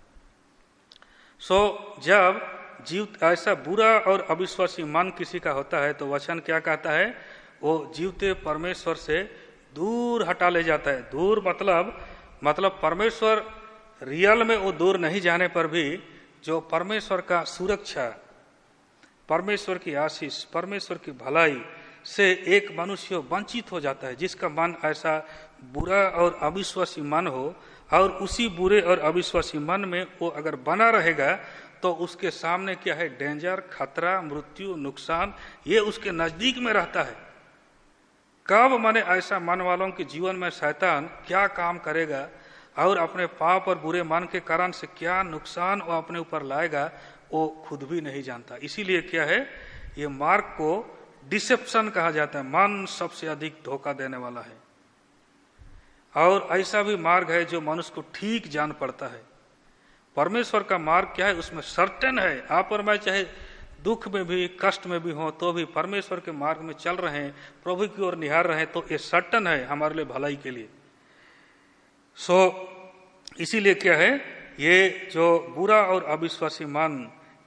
जब ऐसा बुरा और अविश्वासी मन किसी का होता है तो वचन क्या कहता है, वो जीवते परमेश्वर से दूर हटा ले जाता है। दूर मतलब परमेश्वर रियल में वो दूर नहीं जाने पर भी जो परमेश्वर का सुरक्षा, परमेश्वर की आशीष, परमेश्वर की भलाई से एक मनुष्य वंचित हो जाता है, जिसका मन ऐसा बुरा और अविश्वासी मन हो, और उसी बुरे और अविश्वासी मन में वो अगर बना रहेगा तो उसके सामने क्या है, डेंजर, खतरा, मृत्यु, नुकसान, ये उसके नजदीक में रहता है। कब माने ऐसा मन वालों के जीवन में शैतान क्या काम करेगा और अपने पाप और बुरे मन के कारण से क्या नुकसान वो अपने ऊपर लाएगा, वो खुद भी नहीं जानता। इसीलिए क्या है, ये मार्ग को डिसेप्शन कहा जाता है। मन सबसे अधिक धोखा देने वाला है, और ऐसा भी मार्ग है जो मनुष्य को ठीक जान पड़ता है। परमेश्वर का मार्ग क्या है, उसमें सर्टेन है, आप और मैं चाहे दुख में भी कष्ट में भी हो तो भी परमेश्वर के मार्ग में चल रहे हैं, प्रभु की ओर निहार रहे हैं, तो ये सर्टेन है हमारे लिए भलाई के लिए। इसीलिए क्या है, ये जो बुरा और अविश्वासी मन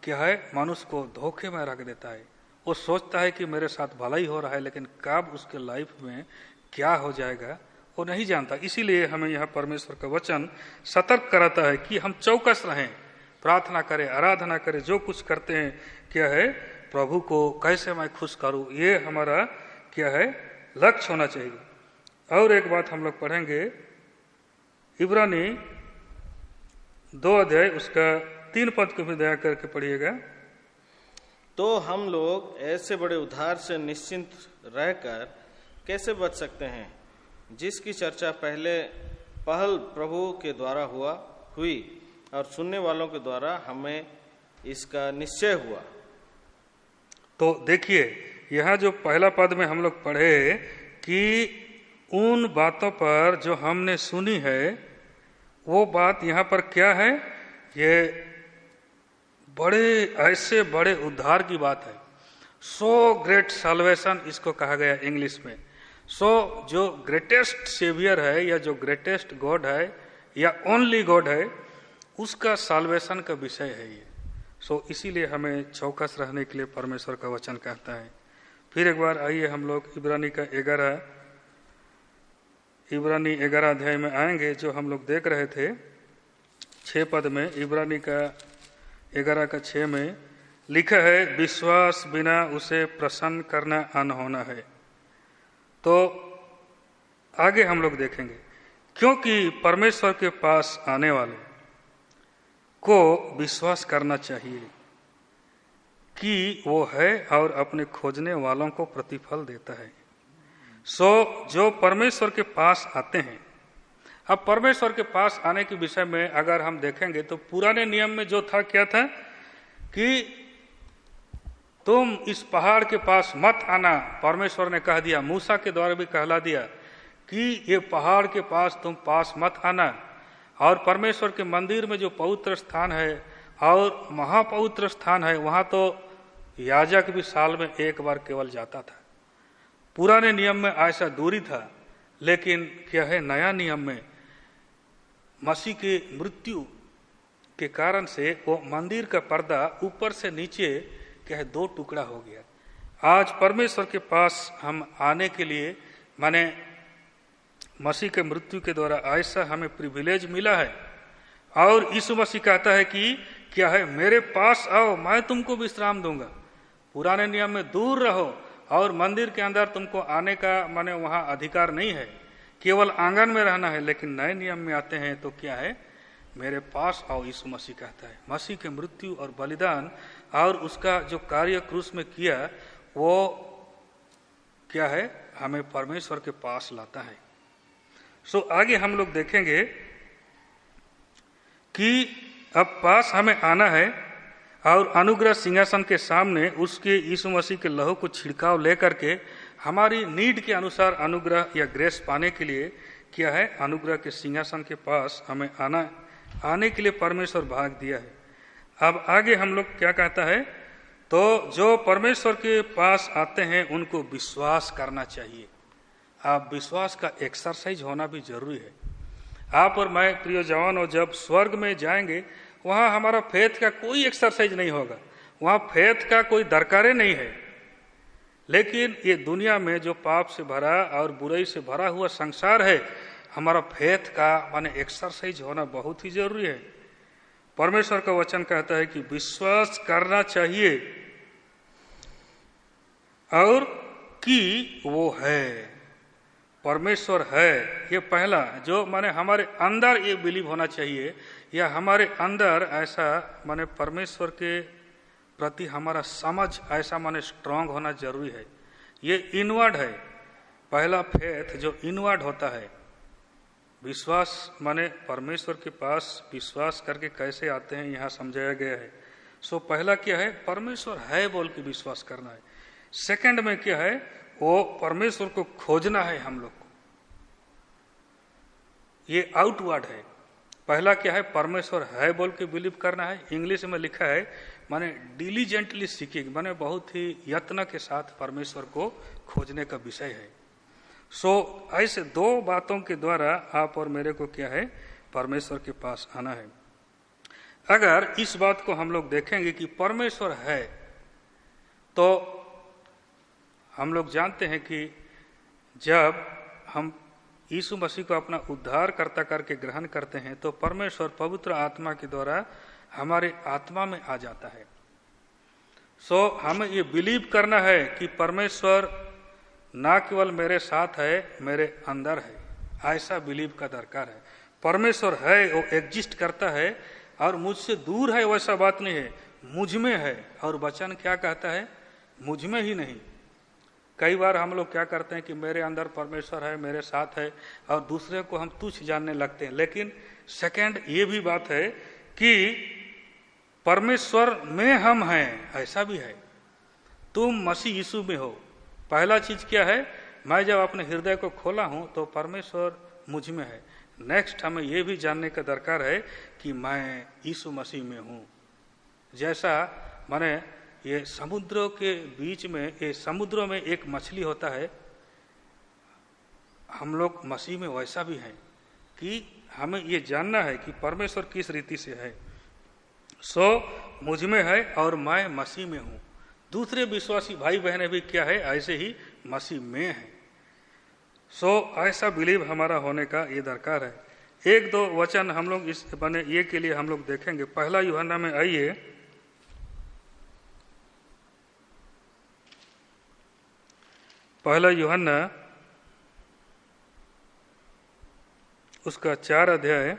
क्या है, मनुष्य को धोखे में रख देता है। वो सोचता है कि मेरे साथ भलाई हो रहा है, लेकिन कब उसके लाइफ में क्या हो जाएगा वो नहीं जानता। इसीलिए हमें यहाँ परमेश्वर का वचन सतर्क कराता है कि हम चौकस रहें, प्रार्थना करें, आराधना करें, जो कुछ करते हैं क्या है, प्रभु को कैसे मैं खुश करूं, ये हमारा क्या है, लक्ष्य होना चाहिए। और एक बात हम लोग पढ़ेंगे, इब्रानी 2 अध्याय उसका 3 पद को भी दया करके पढ़िएगा। तो हम लोग ऐसे बड़े उद्धार से निश्चिंत रहकर कैसे बच सकते हैं, जिसकी चर्चा पहल प्रभु के द्वारा हुई और सुनने वालों के द्वारा हमें इसका निश्चय हुआ। तो देखिए, यहाँ जो पहला पद में हम लोग पढ़े कि उन बातों पर जो हमने सुनी है, वो बात यहाँ पर क्या है, ये ऐसे बड़े उद्धार की बात है। सो ग्रेट साल्वेशन इसको कहा गया इंग्लिश में। जो ग्रेटेस्ट सेवियर है, या जो ग्रेटेस्ट गॉड है, या ओनली गॉड है, उसका साल्वेशन का विषय है ये। इसीलिए हमें चौकस रहने के लिए परमेश्वर का वचन कहता है। फिर एक बार आइए हम लोग इब्रानी 11 अध्याय में आएंगे, जो हम लोग देख रहे थे 6 पद में। इब्रानी का 11:6 में लिखा है, विश्वास बिना उसे प्रसन्न करना अनहोना है। तो आगे हम लोग देखेंगे, क्योंकि परमेश्वर के पास आने वाले को विश्वास करना चाहिए कि वो है और अपने खोजने वालों को प्रतिफल देता है। जो परमेश्वर के पास आते हैं, अब परमेश्वर के पास आने के विषय में अगर हम देखेंगे तो पुराने नियम में जो था, क्या था कि तुम इस पहाड़ के पास मत आना। परमेश्वर ने कह दिया, मूसा के द्वारा भी कहला दिया कि ये पहाड़ के पास तुम पास मत आना। और परमेश्वर के मंदिर में जो पवित्र स्थान है और महापवित्र स्थान है, वहां तो याजक भी साल में एक बार केवल जाता था। पुराने नियम में ऐसा दूरी था, लेकिन क्या है, नया नियम में मसीह की मृत्यु के कारण से वो मंदिर का पर्दा ऊपर से नीचे क्या है, 2 टुकड़ा हो गया। आज परमेश्वर के पास हम आने के लिए, माने मसीह के मृत्यु के द्वारा ऐसा हमें प्रिविलेज मिला है। और यीशु मसीह कहता है कि क्या है, मेरे पास आओ, मैं तुमको विश्राम दूंगा। पुराने नियम में दूर रहो और मंदिर के अंदर तुमको आने का माने वहां अधिकार नहीं है, केवल आंगन में रहना है। लेकिन नए नियम में आते हैं तो क्या है, मेरे पास आओ, यीशु मसीह कहता है। मसीह के मृत्यु और बलिदान और उसका जो कार्य क्रूस में किया, वो क्या है, हमें परमेश्वर के पास लाता है। आगे हम लोग देखेंगे कि अब पास हमें आना है और अनुग्रह सिंहासन के सामने उसके यीशु मसीह के लहू को छिड़काव लेकर के हमारी नीड के अनुसार अनुग्रह या ग्रेस पाने के लिए क्या है, अनुग्रह के सिंहासन के पास हमें आने के लिए परमेश्वर भाग दिया है। अब आगे हम लोग क्या कहता है, तो जो परमेश्वर के पास आते हैं उनको विश्वास करना चाहिए। आप विश्वास का एक्सरसाइज होना भी जरूरी है। आप और मैं प्रिय जवानों जब स्वर्ग में जाएंगे वहां हमारा फेथ का कोई एक्सरसाइज नहीं होगा, वहां फेथ का कोई दरकार नहीं है। लेकिन ये दुनिया में जो पाप से भरा और बुराई से भरा हुआ संसार है, हमारा फेथ का माने एक्सरसाइज होना बहुत ही जरूरी है। परमेश्वर का वचन कहता है कि विश्वास करना चाहिए और कि वो है, परमेश्वर है। ये पहला जो माने हमारे अंदर ये बिलीव होना चाहिए, या हमारे अंदर ऐसा माने परमेश्वर के प्रति हमारा समझ ऐसा माने स्ट्रांग होना जरूरी है। ये इनवर्ड है, पहला फेथ जो इनवर्ड होता है। विश्वास माने परमेश्वर के पास विश्वास करके कैसे आते हैं यहाँ समझाया गया है। सो पहला क्या है, परमेश्वर है बोल के विश्वास करना है। सेकंड में क्या है, वो परमेश्वर को खोजना है हम लोग को, ये आउटवर्ड है। पहला क्या है, परमेश्वर है बोल के बिलीव करना है। इंग्लिश में लिखा है माने डिलीजेंटली सीकिंग, माने बहुत ही यत्न के साथ परमेश्वर को खोजने का विषय है। सो ऐसे दो बातों के द्वारा आप और मेरे को क्या है, परमेश्वर के पास आना है। अगर इस बात को हम लोग देखेंगे कि परमेश्वर है, तो हम लोग जानते हैं कि जब हम यीशु मसीह को अपना उद्धारकर्ता करके ग्रहण करते हैं तो परमेश्वर पवित्र आत्मा के द्वारा हमारे आत्मा में आ जाता है। सो हमें ये बिलीव करना है कि परमेश्वर ना केवल मेरे साथ है, मेरे अंदर है, ऐसा बिलीव का दरकार है। परमेश्वर है, वो एग्जिस्ट करता है और मुझसे दूर है वैसा बात नहीं है, मुझ में है। और वचन क्या कहता है, मुझ में ही नहीं। कई बार हम लोग क्या करते हैं कि मेरे अंदर परमेश्वर है, मेरे साथ है, और दूसरे को हम तुच्छ जानने लगते हैं। लेकिन सेकंड ये भी बात है कि परमेश्वर में हम हैं, ऐसा भी है। तुम मसीह यीशु में हो। पहला चीज क्या है, मैं जब अपने हृदय को खोला हूं तो परमेश्वर मुझ में है। नेक्स्ट हमें यह भी जानने का दरकार है कि मैं यीशु मसीह में हूं। जैसा माने ये समुद्रों के बीच में, ये समुद्रों में एक मछली होता है, हम लोग मसीह में वैसा भी हैं कि हमें ये जानना है कि परमेश्वर किस रीति से है। सो मुझ में है और मैं मसीह में हूं। दूसरे विश्वासी भाई बहनें भी क्या है, ऐसे ही मसीह में है। सो ऐसा बिलीव हमारा होने का ये दरकार है। एक दो वचन हम लोग इस बने ये के लिए हम लोग देखेंगे। पहला यूहन्ना में आइए, पहला यूहन्ना उसका 4 अध्याय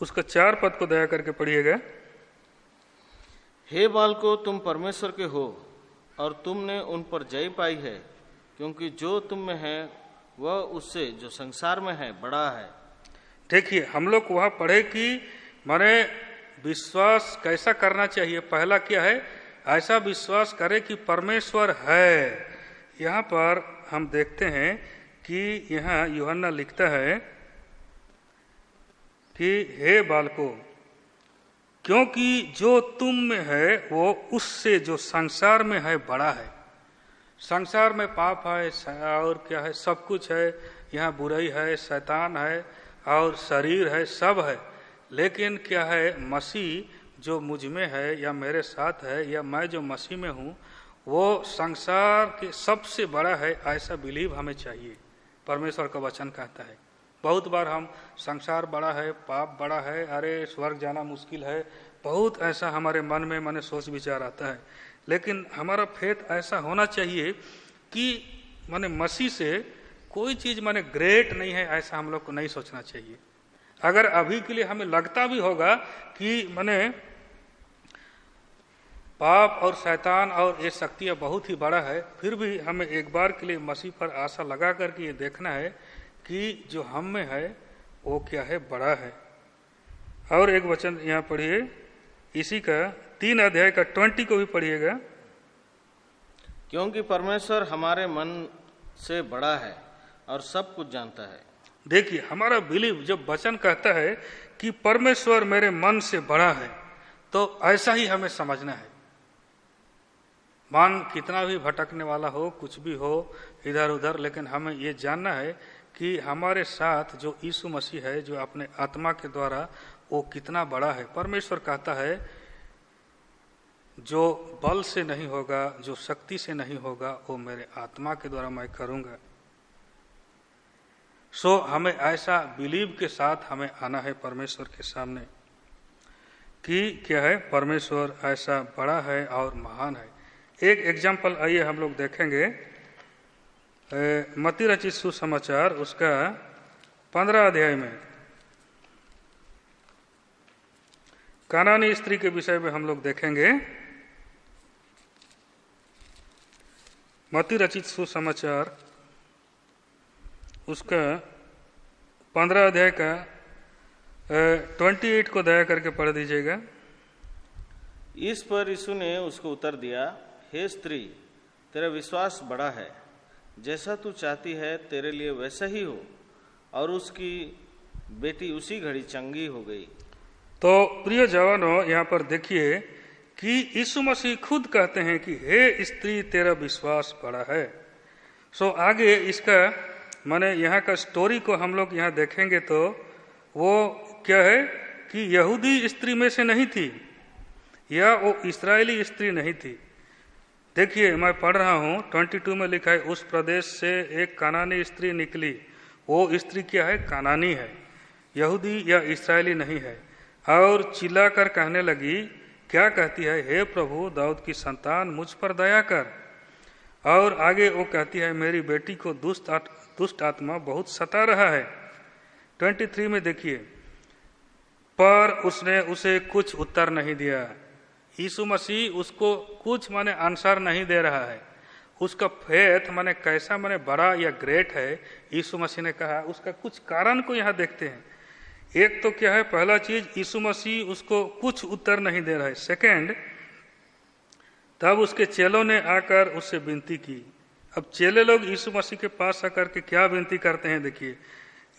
उसका 4 पद को दया करके पढ़िएगा। हे बालको, तुम परमेश्वर के हो और तुमने उन पर जय पाई है, क्योंकि जो तुम में है वह उससे जो संसार में है बड़ा है। देखिए हम लोग वहां पढ़े कि माने विश्वास कैसा करना चाहिए। पहला क्या है, ऐसा विश्वास करे कि परमेश्वर है। यहाँ पर हम देखते हैं कि यहाँ यूहन्ना लिखता है कि हे बालको, क्योंकि जो तुम में है वो उससे जो संसार में है बड़ा है। संसार में पाप है और क्या है, सब कुछ है। यहाँ बुराई है, शैतान है और शरीर है, सब है। लेकिन क्या है, मसीह जो मुझ में है या मेरे साथ है या मैं जो मसीह में हूँ, वो संसार के सबसे बड़ा है, ऐसा बिलीव हमें चाहिए। परमेश्वर का वचन कहता है। बहुत बार हम संसार बड़ा है, पाप बड़ा है, अरे स्वर्ग जाना मुश्किल है, बहुत ऐसा हमारे मन में माने सोच विचार आता है। लेकिन हमारा फेथ ऐसा होना चाहिए कि माने मसीह से कोई चीज माने ग्रेट नहीं है, ऐसा हम लोग को नहीं सोचना चाहिए। अगर अभी के लिए हमें लगता भी होगा कि माने पाप और शैतान और ये शक्तियां बहुत ही बड़ा है, फिर भी हमें एक बार के लिए मसीह पर आशा लगा करके ये देखना है कि जो हम में है वो क्या है, बड़ा है। और एक वचन यहाँ पढ़िए, इसी का 3 अध्याय का 20 को भी पढ़िएगा। क्योंकि परमेश्वर हमारे मन से बड़ा है और सब कुछ जानता है। देखिए, हमारा बिलीव जब वचन कहता है कि परमेश्वर मेरे मन से बड़ा है, तो ऐसा ही हमें समझना है। मन कितना भी भटकने वाला हो, कुछ भी हो इधर उधर, लेकिन हमें ये जानना है कि हमारे साथ जो यीशु मसीह है, जो अपने आत्मा के द्वारा, वो कितना बड़ा है। परमेश्वर कहता है जो बल से नहीं होगा, जो शक्ति से नहीं होगा, वो मेरे आत्मा के द्वारा मैं करूंगा। सो हमें ऐसा बिलीव के साथ हमें आना है परमेश्वर के सामने कि क्या है, परमेश्वर ऐसा बड़ा है और महान है। एक एग्जाम्पल आइए हम लोग देखेंगे, मत्ती रचित सुसमाचार उसका 15 अध्याय में कानानी स्त्री के विषय में हम लोग देखेंगे। मत्ती रचित सुसमाचार उसका 15 अध्याय का 28 को दया करके पढ़ दीजिएगा। इस पर यीशु ने उसको उत्तर दिया, हे स्त्री, तेरा विश्वास बड़ा है, जैसा तू चाहती है तेरे लिए वैसा ही हो। और उसकी बेटी उसी घड़ी चंगी हो गई। तो प्रिय जवानों, यहाँ पर देखिए कि यीशु मसीह खुद कहते हैं कि हे स्त्री, तेरा विश्वास बड़ा है। सो आगे इसका माने यहाँ का स्टोरी को हम लोग यहाँ देखेंगे तो वो क्या है कि यहूदी स्त्री में से नहीं थी या वो इस्राएली स्त्री नहीं थी। देखिए, मैं पढ़ रहा हूँ 22 में लिखा है, उस प्रदेश से एक कानानी स्त्री निकली। वो स्त्री क्या है? कानानी है, यहूदी या इस्राएली नहीं है। और चिल्लाकर कहने लगी, क्या कहती है? हे प्रभु, दाऊद की संतान, मुझ पर दया कर। और आगे वो कहती है, मेरी बेटी को दुष्ट आत्मा बहुत सता रहा है। 23 में देखिए, पर उसने उसे कुछ उत्तर नहीं दिया। यीशु मसीह उसको कुछ माने आंसर नहीं दे रहा है। उसका फेथ माने कैसा माने बड़ा या ग्रेट है, यीशु मसीह ने कहा, उसका कुछ कारण को यहाँ देखते हैं। एक तो क्या है, पहला चीज, यीशु मसीह उसको कुछ उत्तर नहीं दे रहा है। सेकंड, तब उसके चेलों ने आकर उससे विनती की। अब चेले लोग यीशु मसीह के पास आकर के क्या विनती करते हैं, देखिए,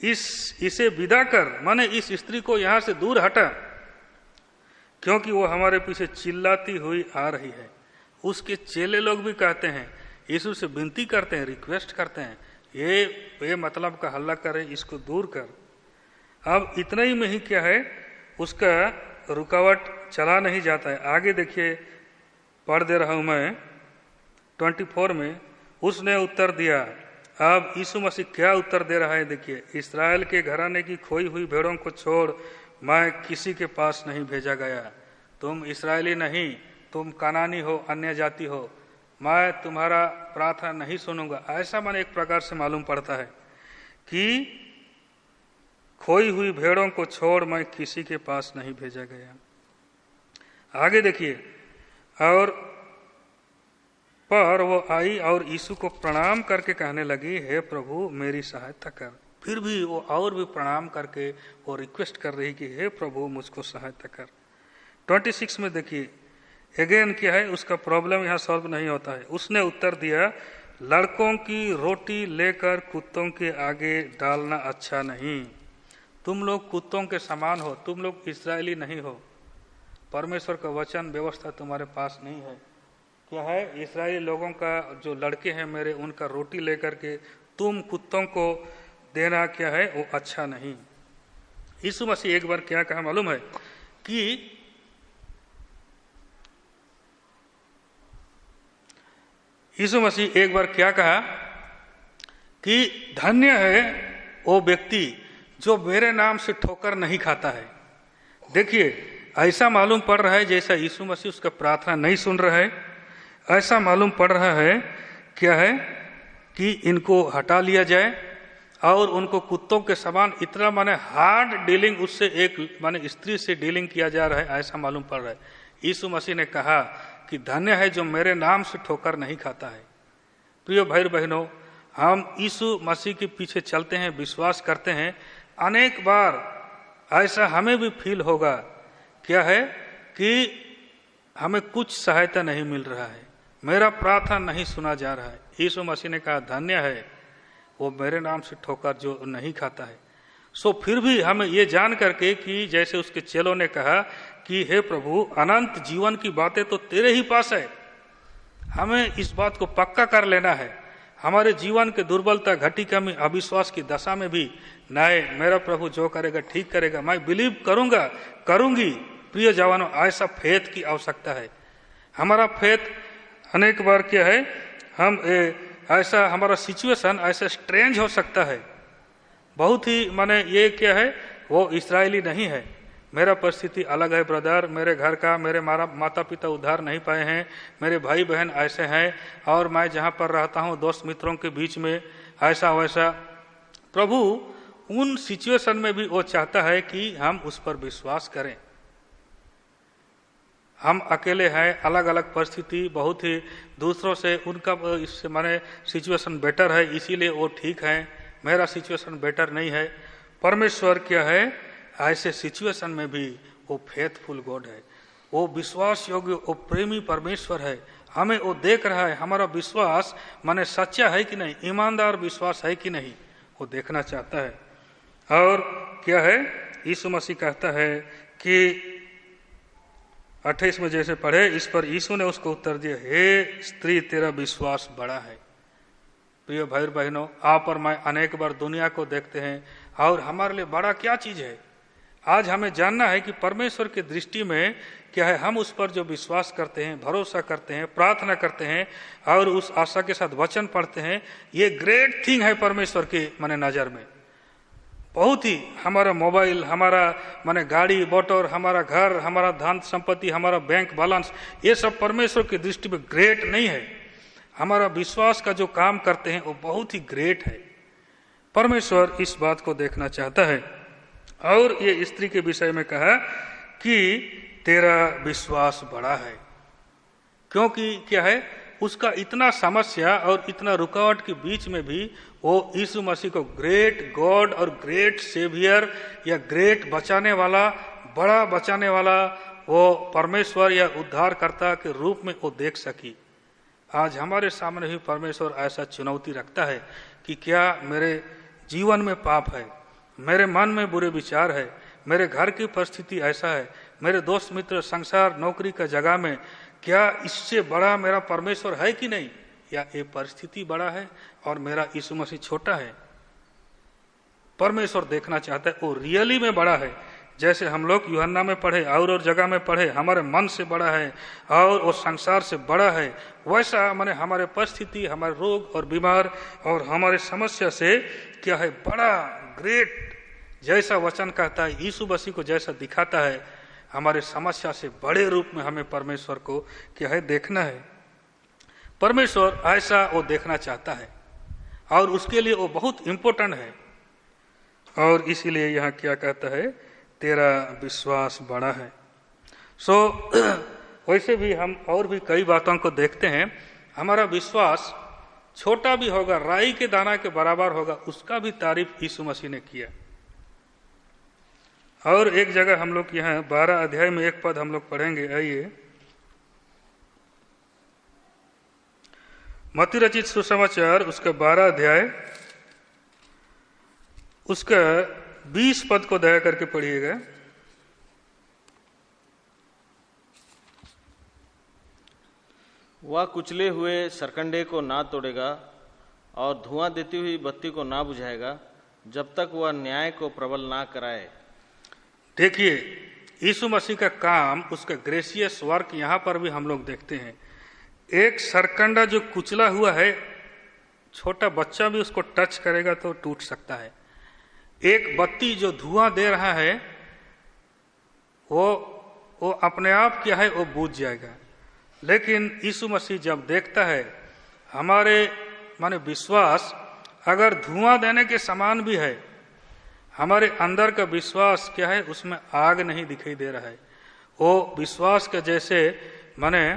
इसे विदा कर, माने इस स्त्री को यहां से दूर हटा, क्योंकि वो हमारे पीछे चिल्लाती हुई आ रही है। उसके चेले लोग भी कहते हैं, यीशु से विनती करते हैं, रिक्वेस्ट करते हैं, ये मतलब का हल्ला करे, इसको दूर कर। अब इतना ही में ही क्या है, उसका रुकावट चला नहीं जाता है। आगे देखिए, पढ़ दे रहा हूं मैं 24 में, उसने उत्तर दिया। अब यीशु मसीह क्या उत्तर दे रहा है, देखिए, इस्राएल के घराने की खोई हुई भेड़ों को छोड़ मैं किसी के पास नहीं भेजा गया। तुम इस्राएली नहीं, तुम कानानी हो, अन्य जाति हो, मैं तुम्हारा प्रार्थना नहीं सुनूंगा। ऐसा मैंने एक प्रकार से मालूम पड़ता है कि खोई हुई भेड़ों को छोड़ मैं किसी के पास नहीं भेजा गया। आगे देखिए, और पर वो आई और यीशु को प्रणाम करके कहने लगी, हे प्रभु, मेरी सहायता कर। फिर भी वो और भी प्रणाम करके वो रिक्वेस्ट कर रही कि हे प्रभु, मुझको सहायता कर। 26 में देखिए, अगेन क्या है, उसका प्रॉब्लम यहाँ सॉल्व नहीं होता है। उसने उत्तर दिया, लड़कों की रोटी लेकर कुत्तों के आगे डालना अच्छा नहीं। तुम लोग कुत्तों के समान हो, तुम लोग इस्राएली नहीं हो। परमेश्वर का वचन व्यवस्था तुम्हारे पास नहीं है। क्या है, इस्राएली लोगों का जो लड़के हैं मेरे, उनका रोटी लेकर के तुम कुत्तों को देना क्या है, वो अच्छा नहीं। यीशु मसीह एक बार क्या कहा मालूम है कि यीशु मसीह एक बार क्या कहा कि धन्य है वो व्यक्ति जो मेरे नाम से ठोकर नहीं खाता है। देखिए, ऐसा मालूम पड़ रहा है जैसा यीशु मसीह उसका प्रार्थना नहीं सुन रहा है। ऐसा मालूम पड़ रहा है क्या है कि इनको हटा लिया जाए और उनको कुत्तों के समान, इतना माने हार्ड डीलिंग उससे, एक माने स्त्री से डीलिंग किया जा रहा है, ऐसा मालूम पड़ रहा है। यीशु मसीह ने कहा कि धन्य है जो मेरे नाम से ठोकर नहीं खाता है। प्रिय भाई बहनों, हम यीशु मसीह के पीछे चलते हैं, विश्वास करते हैं। अनेक बार ऐसा हमें भी फील होगा क्या है कि हमें कुछ सहायता नहीं मिल रहा है, मेरा प्रार्थना नहीं सुना जा रहा है। यीशु मसीह ने कहा, धन्य है वो मेरे नाम से ठोकर जो नहीं खाता है। सो फिर भी हमें ये जान करके कि जैसे उसके चेलों ने कहा कि हे प्रभु, अनंत जीवन की बातें तो तेरे ही पास है, हमें इस बात को पक्का कर लेना है। हमारे जीवन के दुर्बलता, घटिका में, अविश्वास की दशा में भी नहीं, मेरा प्रभु जो करेगा ठीक करेगा, मैं बिलीव करूंगा, करूंगी। प्रिय जवानों, ऐसा फेथ की आवश्यकता है। हमारा फेथ अनेक बार क्या है, हम ऐसा हमारा सिचुएशन ऐसा स्ट्रेंज हो सकता है, बहुत ही माने ये क्या है, वो इस्राएली नहीं है। मेरा परिस्थिति अलग है ब्रदर, मेरे घर का, मेरे माता पिता उद्धार नहीं पाए हैं, मेरे भाई बहन ऐसे हैं, और मैं जहाँ पर रहता हूँ दोस्त मित्रों के बीच में ऐसा वैसा। प्रभु उन सिचुएशन में भी वो चाहता है कि हम उस पर विश्वास करें। हम अकेले हैं, अलग अलग परिस्थिति, बहुत ही दूसरों से उनका इससे माने सिचुएशन बेटर है, इसीलिए वो ठीक है, मेरा सिचुएशन बेटर नहीं है। परमेश्वर क्या है, ऐसे सिचुएशन में भी वो फेथफुल गॉड है, वो विश्वास योग्य, वो प्रेमी परमेश्वर है। हमें वो देख रहा है, हमारा विश्वास माने सच्चा है कि नहीं, ईमानदार विश्वास है कि नहीं, वो देखना चाहता है। और क्या है, यीशु मसीह कहता है कि 28 में जैसे पढ़े, इस पर यीशु ने उसको उत्तर दिया, हे स्त्री, तेरा विश्वास बड़ा है। प्रिय भाई बहनों, आप और मैं अनेक बार दुनिया को देखते हैं, और हमारे लिए बड़ा क्या चीज है। आज हमें जानना है कि परमेश्वर की दृष्टि में क्या है। हम उस पर जो विश्वास करते हैं, भरोसा करते हैं, प्रार्थना करते हैं, और उस आशा के साथ वचन पढ़ते हैं, ये ग्रेट थिंग है परमेश्वर की माने नजर में। बहुत ही हमारा मोबाइल, हमारा माने गाड़ी मोटर, हमारा घर, हमारा धन संपत्ति, हमारा बैंक बैलेंस, ये सब परमेश्वर की दृष्टि में ग्रेट नहीं है। हमारा विश्वास का जो काम करते हैं वो बहुत ही ग्रेट है। परमेश्वर इस बात को देखना चाहता है। और ये स्त्री के विषय में कहा कि तेरा विश्वास बड़ा है, क्योंकि क्या है, उसका इतना समस्या और इतना रुकावट के बीच में भी वो यीशु मसीह को ग्रेट गॉड और ग्रेट सेवियर या ग्रेट बचाने वाला, बड़ा बचाने वाला वो परमेश्वर या उद्धारकर्ता के रूप में वो देख सकी। आज हमारे सामने भी परमेश्वर ऐसा चुनौती रखता है कि क्या मेरे जीवन में पाप है, मेरे मन में बुरे विचार है, मेरे घर की परिस्थिति ऐसा है, मेरे दोस्त मित्र, संसार, नौकरी का जगह में, क्या इससे बड़ा मेरा परमेश्वर है कि नहीं, या ये परिस्थिति बड़ा है और मेरा यीशु मसीह छोटा है। परमेश्वर देखना चाहता है वो रियली में बड़ा है। जैसे हम लोग यूहन्ना में पढ़े और जगह में पढ़े, हमारे मन से बड़ा है और वो संसार से बड़ा है, वैसा माने हमारे परिस्थिति, हमारे रोग और बीमार और हमारे समस्या से क्या है, बड़ा ग्रेट, जैसा वचन कहता है, यीशु मसीह को जैसा दिखाता है, हमारे समस्या से बड़े रूप में हमें परमेश्वर को क्या है, देखना है। परमेश्वर ऐसा वो देखना चाहता है और उसके लिए वो बहुत इंपॉर्टेंट है। और इसीलिए यहाँ क्या कहता है, तेरा विश्वास बड़ा है। वैसे भी हम और भी कई बातों को देखते हैं, हमारा विश्वास छोटा भी होगा, राई के दाना के बराबर होगा, उसका भी तारीफ यीशु मसीह ने किया। और एक जगह हम लोग यहाँ 12 अध्याय में एक पद हम लोग पढ़ेंगे, आइए। मत्ती रचित सुसमाचार उसका 12 अध्याय उसका 20 पद को दया करके पढ़िएगा। वह कुचले हुए सरकंडे को ना तोड़ेगा और धुआं देती हुई बत्ती को ना बुझाएगा, जब तक वह न्याय को प्रबल ना कराए। देखिए, यीशु मसीह का काम, उसका ग्रेसियस वर्क यहाँ पर भी हम लोग देखते हैं। एक सरकंडा जो कुचला हुआ है, छोटा बच्चा भी उसको टच करेगा तो टूट सकता है। एक बत्ती जो धुआं दे रहा है वो अपने आप क्या है, वो बुझ जाएगा। लेकिन यीशु मसीह जब देखता है हमारे माने विश्वास अगर धुआं देने के समान भी है, हमारे अंदर का विश्वास क्या है, उसमें आग नहीं दिखाई दे रहा है, वो विश्वास के जैसे माने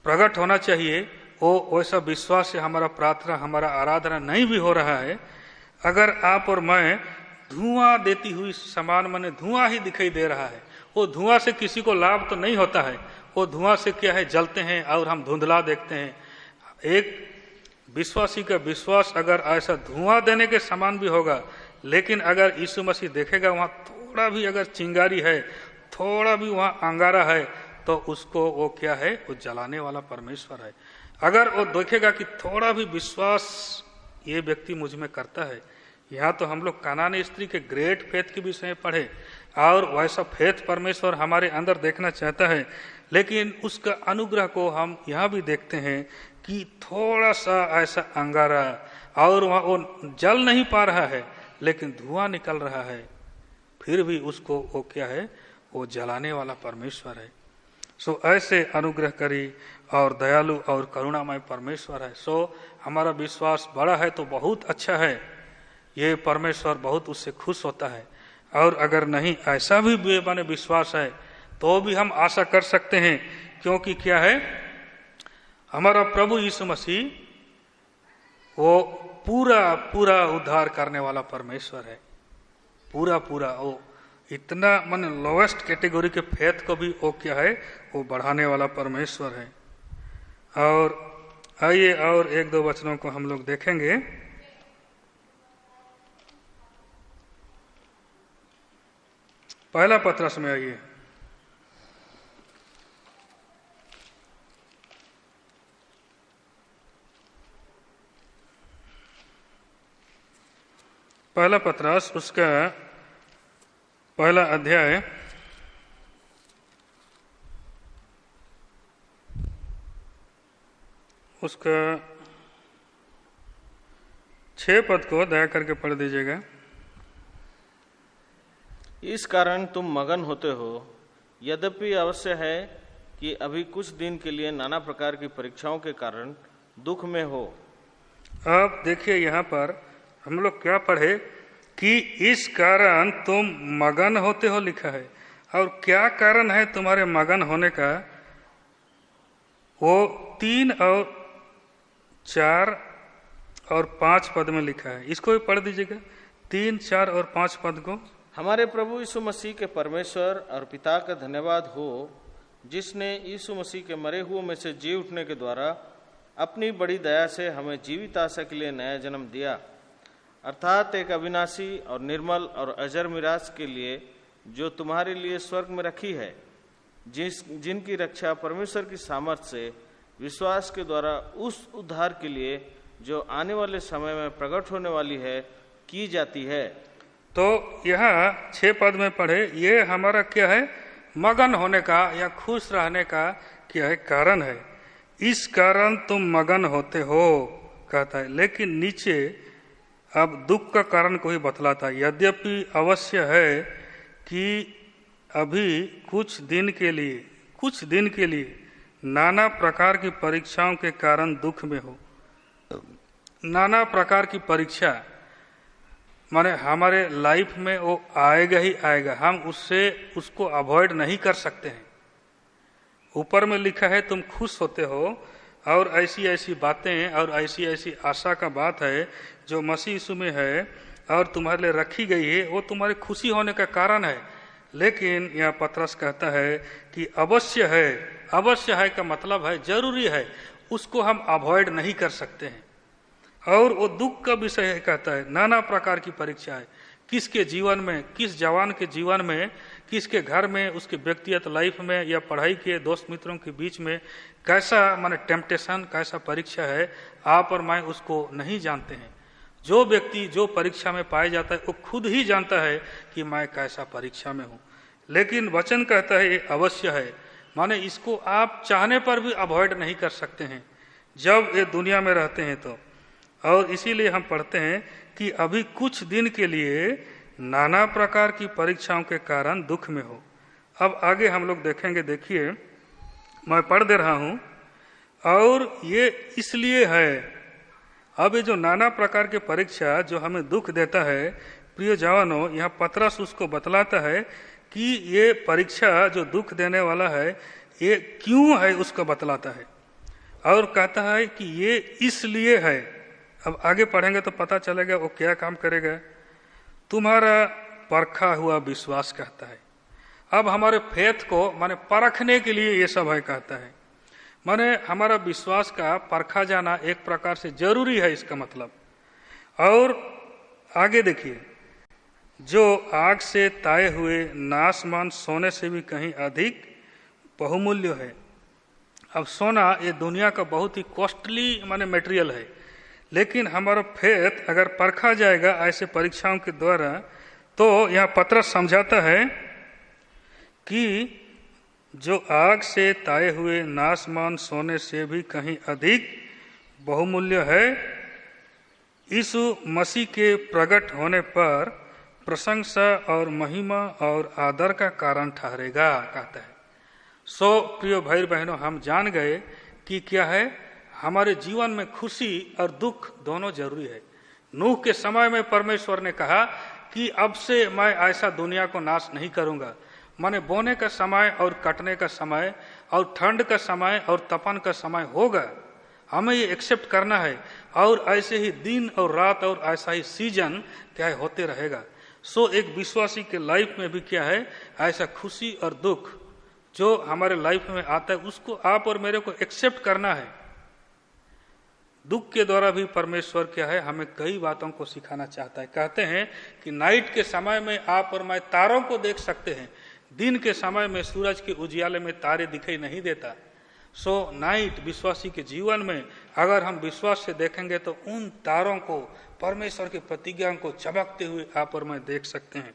प्रकट होना चाहिए, वो वैसा विश्वास से हमारा प्रार्थना, हमारा आराधना नहीं भी हो रहा है। अगर आप और मैं धुआं देती हुई समान माने धुआं ही दिखाई दे रहा है, वो धुआं से किसी को लाभ तो नहीं होता है, वो धुआं से क्या है, जलते हैं और हम धुंधला देखते हैं। एक विश्वासी का विश्वास अगर ऐसा धुआं देने के समान भी होगा, लेकिन अगर यीशु मसीह देखेगा वहां थोड़ा भी अगर चिंगारी है, थोड़ा भी वहां अंगारा है, तो उसको वो क्या है, वो जलाने वाला परमेश्वर है। अगर वो देखेगा कि थोड़ा भी विश्वास ये व्यक्ति मुझ में करता है, यहाँ तो हम लोग कनानी स्त्री के ग्रेट फेथ के विषय में पढ़े, और वैसा फेथ परमेश्वर हमारे अंदर देखना चाहता है, लेकिन उसका अनुग्रह को हम यहाँ भी देखते हैं कि थोड़ा सा ऐसा अंगारा, और वहाँ वो जल नहीं पा रहा है लेकिन धुआं निकल रहा है, फिर भी उसको वो क्या है, वो जलाने वाला परमेश्वर है। सो ऐसे अनुग्रहकारी और दयालु और करुणामय परमेश्वर है। सो हमारा विश्वास बड़ा है तो बहुत अच्छा है, ये परमेश्वर बहुत उससे खुश होता है। और अगर नहीं ऐसा भी माने विश्वास है तो भी हम आशा कर सकते हैं, क्योंकि क्या है, हमारा प्रभु यीशु मसीह वो पूरा पूरा उद्धार करने वाला परमेश्वर है, पूरा पूरा। वो इतना मन लोवेस्ट कैटेगरी के फेथ को भी वो क्या है, वो बढ़ाने वाला परमेश्वर है। और आइए और एक दो वचनों को हम लोग देखेंगे। पहला पत्रस में आइए, पहला पत्रस उसका पहला अध्याय उसका 6 पद को दया करके पढ़ दीजिएगा। इस कारण तुम मगन होते हो, यद्यपि अवश्य है कि अभी कुछ दिन के लिए नाना प्रकार की परीक्षाओं के कारण दुख में हो। अब देखिए यहाँ पर हम लोग क्या पढ़े कि इस कारण तुम मगन होते हो लिखा है, और क्या कारण है तुम्हारे मगन होने का, वो 3 और 4 और 5 पद में लिखा है। इसको भी पढ़ दीजिएगा, 3, 4 और 5 पद को। हमारे प्रभु यीशु मसीह के परमेश्वर और पिता का धन्यवाद हो, जिसने यीशु मसीह के मरे हुओं में से जी उठने के द्वारा अपनी बड़ी दया से हमें जीवित आशा के लिए नया जन्म दिया, अर्थात एक अविनाशी और निर्मल और अजर मिराज के लिए, जो तुम्हारे लिए स्वर्ग में रखी है, जिनकी रक्षा परमेश्वर की सामर्थ्य से विश्वास के द्वारा उस उद्धार के लिए जो आने वाले समय में प्रकट होने वाली है की जाती है। तो यहाँ 6 पद में पढ़े, ये हमारा क्या है, मगन होने का या खुश रहने का क्या है, कारण है। इस कारण तुम मगन होते हो कहता है, लेकिन नीचे अब दुख का कारण को ही बतलाता है। यद्यपि अवश्य है कि अभी कुछ दिन के लिए नाना प्रकार की परीक्षाओं के कारण दुख में हो। नाना प्रकार की परीक्षा माने हमारे लाइफ में वो आएगा ही आएगा, हम उसको अवॉइड नहीं कर सकते हैं। ऊपर में लिखा है तुम खुश होते हो, और ऐसी ऐसी बातें और ऐसी ऐसी आशा का बात है जो मसीह यीशु में है और तुम्हारे लिए रखी गई है, वो तुम्हारी खुशी होने का कारण है। लेकिन यह पत्रस कहता है कि अवश्य है का मतलब है जरूरी है, उसको हम अवॉइड नहीं कर सकते हैं। और वो दुख का विषय है, कहता है नाना प्रकार की परीक्षा है। किसके जीवन में, किस जवान के जीवन में, किसके घर में, उसके व्यक्तिगत लाइफ में या पढ़ाई के दोस्त मित्रों के बीच में कैसा माने टेम्पटेशन, कैसा परीक्षा है, आप और मैं उसको नहीं जानते हैं। जो व्यक्ति जो परीक्षा में पाया जाता है वो खुद ही जानता है कि मैं कैसा परीक्षा में हूँ। लेकिन वचन कहता है ये अवश्य है, माने इसको आप चाहने पर भी अवॉइड नहीं कर सकते हैं जब ये दुनिया में रहते हैं तो। और इसीलिए हम पढ़ते हैं कि अभी कुछ दिन के लिए नाना प्रकार की परीक्षाओं के कारण दुख में हो। अब आगे हम लोग देखेंगे, देखिए मैं पढ़ दे रहा हूं, और ये इसलिए है। अब ये जो नाना प्रकार की परीक्षा जो हमें दुख देता है, प्रिय जवानों, यहाँ पत्रस उसको बतलाता है कि ये परीक्षा जो दुख देने वाला है ये क्यों है, उसको बतलाता है और कहता है कि ये इसलिए है। अब आगे पढ़ेंगे तो पता चलेगा वो क्या काम करेगा। तुम्हारा परखा हुआ विश्वास कहता है। अब हमारे फेथ को माने परखने के लिए ये सब है कहता है। माने हमारा विश्वास का परखा जाना एक प्रकार से जरूरी है, इसका मतलब। और आगे देखिए, जो आग से ताए हुए नाशमान सोने से भी कहीं अधिक बहुमूल्य है। अब सोना ये दुनिया का बहुत ही कॉस्टली माने मटेरियल है, लेकिन हमारा फेथ अगर परखा जाएगा ऐसे परीक्षाओं के द्वारा, तो यहाँ पतरस समझाता है कि जो आग से ताए हुए नाशमान सोने से भी कहीं अधिक बहुमूल्य है, यीशु मसीह के प्रकट होने पर प्रशंसा और महिमा और आदर का कारण ठहरेगा, कहता है। सो प्रिय भाई बहनों, हम जान गए कि क्या है, हमारे जीवन में खुशी और दुख दोनों जरूरी है। नूह के समय में परमेश्वर ने कहा कि अब से मैं ऐसा दुनिया को नाश नहीं करूंगा। माने बोने का समय और कटने का समय और ठंड का समय और तपन का समय होगा, हमें ये एक्सेप्ट करना है। और ऐसे ही दिन और रात और ऐसा ही सीजन क्या है होते रहेगा। सो एक विश्वासी के लाइफ में भी क्या है, ऐसा खुशी और दुख जो हमारे लाइफ में आता है, उसको आप और मेरे को एक्सेप्ट करना है। दुख के द्वारा भी परमेश्वर क्या है, हमें कई बातों को सिखाना चाहता है। कहते हैं कि नाइट के समय में आप और मैं तारों को देख सकते हैं, दिन के समय में सूरज के उजियाले में तारे दिखाई नहीं देता। सो नाइट विश्वासी के जीवन में अगर हम विश्वास से देखेंगे तो उन तारों को, परमेश्वर की प्रतिज्ञा को चमकते हुए आप और मैं देख सकते हैं।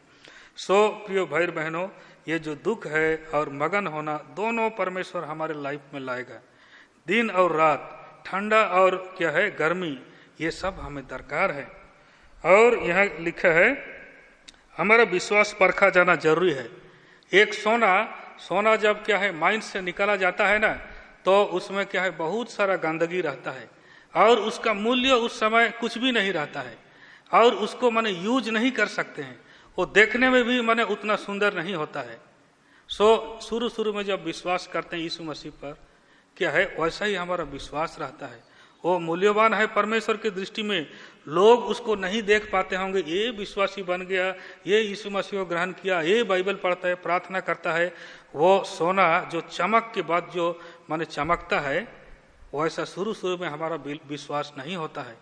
सो प्रिय भाई बहनों, ये जो दुख है और मगन होना, दोनों परमेश्वर हमारे लाइफ में लाएगा। दिन और रात, ठंडा और क्या है गर्मी, ये सब हमें दरकार है। और यहाँ लिखा है हमारा विश्वास परखा जाना जरूरी है। एक सोना जब क्या है माइंड से निकाला जाता है ना, तो उसमें क्या है बहुत सारा गंदगी रहता है और उसका मूल्य उस समय कुछ भी नहीं रहता है और उसको माने यूज नहीं कर सकते हैं। वो देखने में भी माने उतना सुंदर नहीं होता है। सो शुरू में जब विश्वास करते हैं यीशु मसीह पर, क्या है वैसा ही हमारा विश्वास रहता है। वो मूल्यवान है परमेश्वर की दृष्टि में। लोग उसको नहीं देख पाते होंगे, ये विश्वासी बन गया, ये यीशु मसीह को ग्रहण किया, ये बाइबल पढ़ता है, प्रार्थना करता है। वो सोना जो चमक के बाद जो माने चमकता है, वैसा शुरू में हमारा विश्वास नहीं होता है।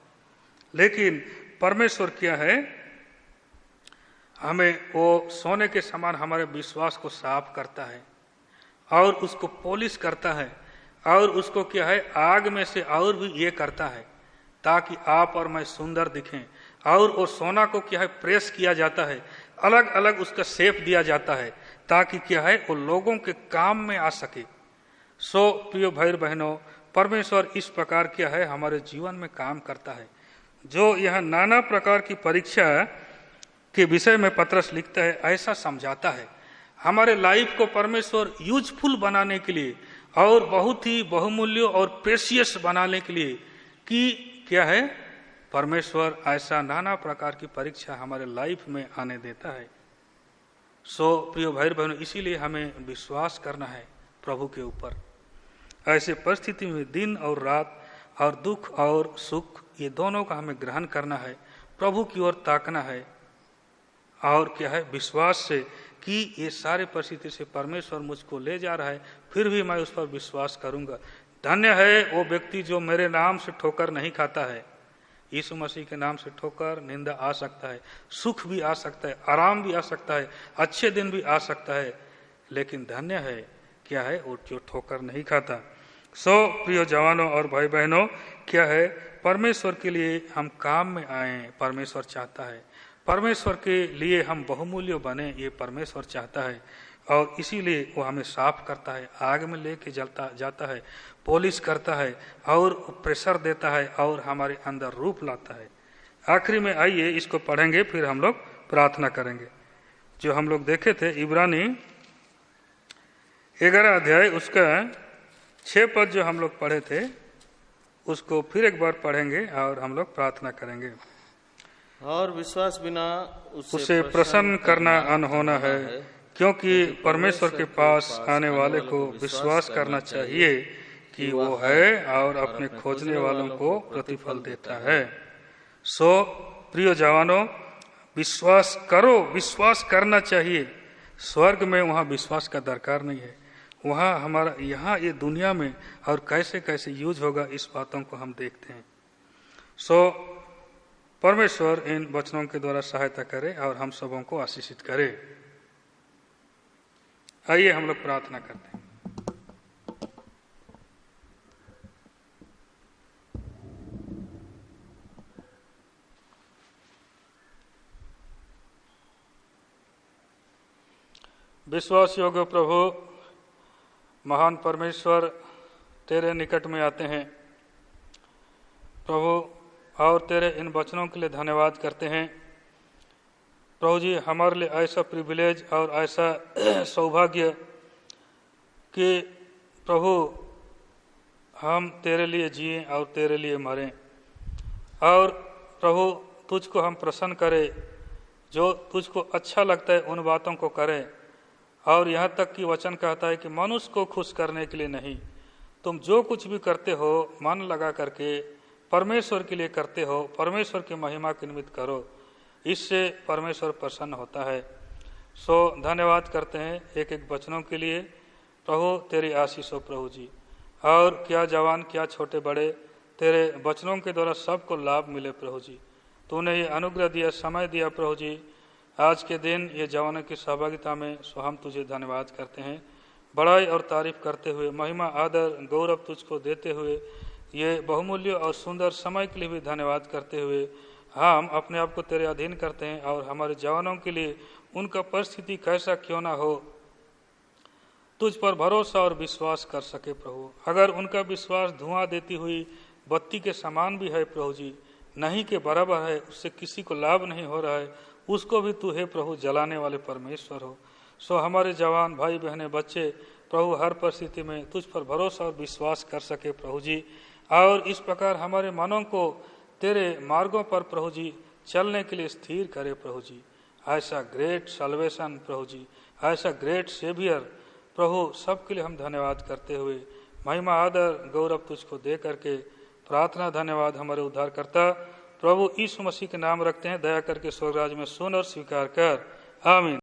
लेकिन परमेश्वर क्या है, हमें वो सोने के समान हमारे विश्वास को साफ करता है और उसको पॉलिश करता है और उसको क्या है आग में से और भी ये करता है ताकि आप और मैं सुंदर दिखें। और वो सोना को क्या है प्रेस किया जाता है, अलग अलग उसका शेप दिया जाता है ताकि क्या है वो लोगों के काम में आ सके। सो प्रिय भाई बहनों, परमेश्वर इस प्रकार क्या है हमारे जीवन में काम करता है। जो यह नाना प्रकार की परीक्षा के विषय में पतरस लिखता है, ऐसा समझाता है हमारे लाइफ को परमेश्वर यूजफुल बनाने के लिए और बहुत ही बहुमूल्य और प्रेशियस बनाने के लिए कि क्या है परमेश्वर ऐसा नाना प्रकार की परीक्षा हमारे लाइफ में आने देता है। सो प्रिय भाई बहनों, इसीलिए हमें विश्वास करना है प्रभु के ऊपर। ऐसे परिस्थिति में दिन और रात और दुख और सुख, ये दोनों का हमें ग्रहण करना है, प्रभु की ओर ताकना है और क्या है विश्वास से कि ये सारे परिस्थिति से परमेश्वर मुझको ले जा रहा है, फिर भी मैं उस पर विश्वास करूंगा। धन्य है वो व्यक्ति जो मेरे नाम से ठोकर नहीं खाता है। यीशु मसीह के नाम से ठोकर निंदा आ सकता है, सुख भी आ सकता है, आराम भी आ सकता है, अच्छे दिन भी आ सकता है, लेकिन धन्य है क्या है वो जो ठोकर नहीं खाता। सो प्रिय जवानों और भाई बहनों, क्या है परमेश्वर के लिए हम काम में आए, परमेश्वर चाहता है। परमेश्वर के लिए हम बहुमूल्य बने, ये परमेश्वर चाहता है। और इसीलिए वो हमें साफ करता है, आग में लेके जलता जाता है, पॉलिश करता है और प्रेशर देता है और हमारे अंदर रूप लाता है। आखिरी में आइए इसको पढ़ेंगे, फिर हम लोग प्रार्थना करेंगे। जो हम लोग देखे थे इब्रानी 11 अध्याय उसका 6 पद जो हम लोग पढ़े थे, उसको फिर एक बार पढ़ेंगे और हम लोग प्रार्थना करेंगे। और विश्वास बिना उसे प्रसन्न करना अनहोना है, क्योंकि परमेश्वर के पास आने वाले को विश्वास करना चाहिए कि वो है और अपने खोजने वालों को प्रतिफल देता है। सो प्रिय जवानों, विश्वास करो, विश्वास करना चाहिए। स्वर्ग में वहां विश्वास का दरकार नहीं है, वहाँ हमारा यहाँ ये दुनिया में और कैसे कैसे यूज होगा इस बातों को हम देखते हैं। सो परमेश्वर इन वचनों के द्वारा सहायता करे और हम सबों को आशीषित करे। आइए हम लोग प्रार्थना करते हैं। विश्वास योग्य प्रभु, महान परमेश्वर, तेरे निकट में आते हैं प्रभु और तेरे इन वचनों के लिए धन्यवाद करते हैं प्रभु जी। हमारे लिए ऐसा प्रिविलेज और ऐसा सौभाग्य कि प्रभु हम तेरे लिए जिए और तेरे लिए मरें और प्रभु तुझको हम प्रसन्न करें, जो तुझको अच्छा लगता है उन बातों को करें। और यहाँ तक कि वचन कहता है कि मनुष्य को खुश करने के लिए नहीं, तुम जो कुछ भी करते हो मन लगा करके परमेश्वर के लिए करते हो, परमेश्वर की महिमा के निमित्त करो, इससे परमेश्वर प्रसन्न होता है। सो धन्यवाद करते हैं एक एक वचनों के लिए प्रभु, तेरी आशीष हो प्रभु जी। और क्या जवान क्या छोटे बड़े तेरे वचनों के द्वारा सबको लाभ मिले प्रभु जी। तूने ये अनुग्रह दिया, समय दिया प्रभु जी, आज के दिन ये जवानों की सहभागिता में, सो हम तुझे धन्यवाद करते हैं। बड़ाई और तारीफ करते हुए, महिमा आदर गौरव तुझको देते हुए, ये बहुमूल्य और सुंदर समय के लिए भी धन्यवाद करते हुए हम अपने आप को तेरे अधीन करते हैं और हमारे जवानों के लिए उनका परिस्थिति कैसा क्यों ना हो, तुझ पर भरोसा और विश्वास कर सके प्रभु। अगर उनका विश्वास धुआं देती हुई बत्ती के समान भी है प्रभु जी, नहीं के बराबर है, उससे किसी को लाभ नहीं हो रहा है, उसको भी तू हे प्रभु जलाने वाले परमेश्वर हो। सो हमारे जवान भाई बहनें बच्चे प्रभु हर परिस्थिति में तुझ पर भरोसा और विश्वास कर सके प्रभु जी, और इस प्रकार हमारे मनों को तेरे मार्गों पर प्रभु जी चलने के लिए स्थिर करे प्रभु जी। ऐसा ग्रेट सल्वेशन प्रभु जी, ऐसा ग्रेट सेवियर प्रभु, सबके लिए हम धन्यवाद करते हुए महिमा आदर गौरव तुझको दे करके प्रार्थना धन्यवाद हमारे उद्धारकर्ता प्रभु यीशु मसीह के नाम रखते हैं। दया करके स्वर्गराज में सुन और स्वीकार कर, आमीन।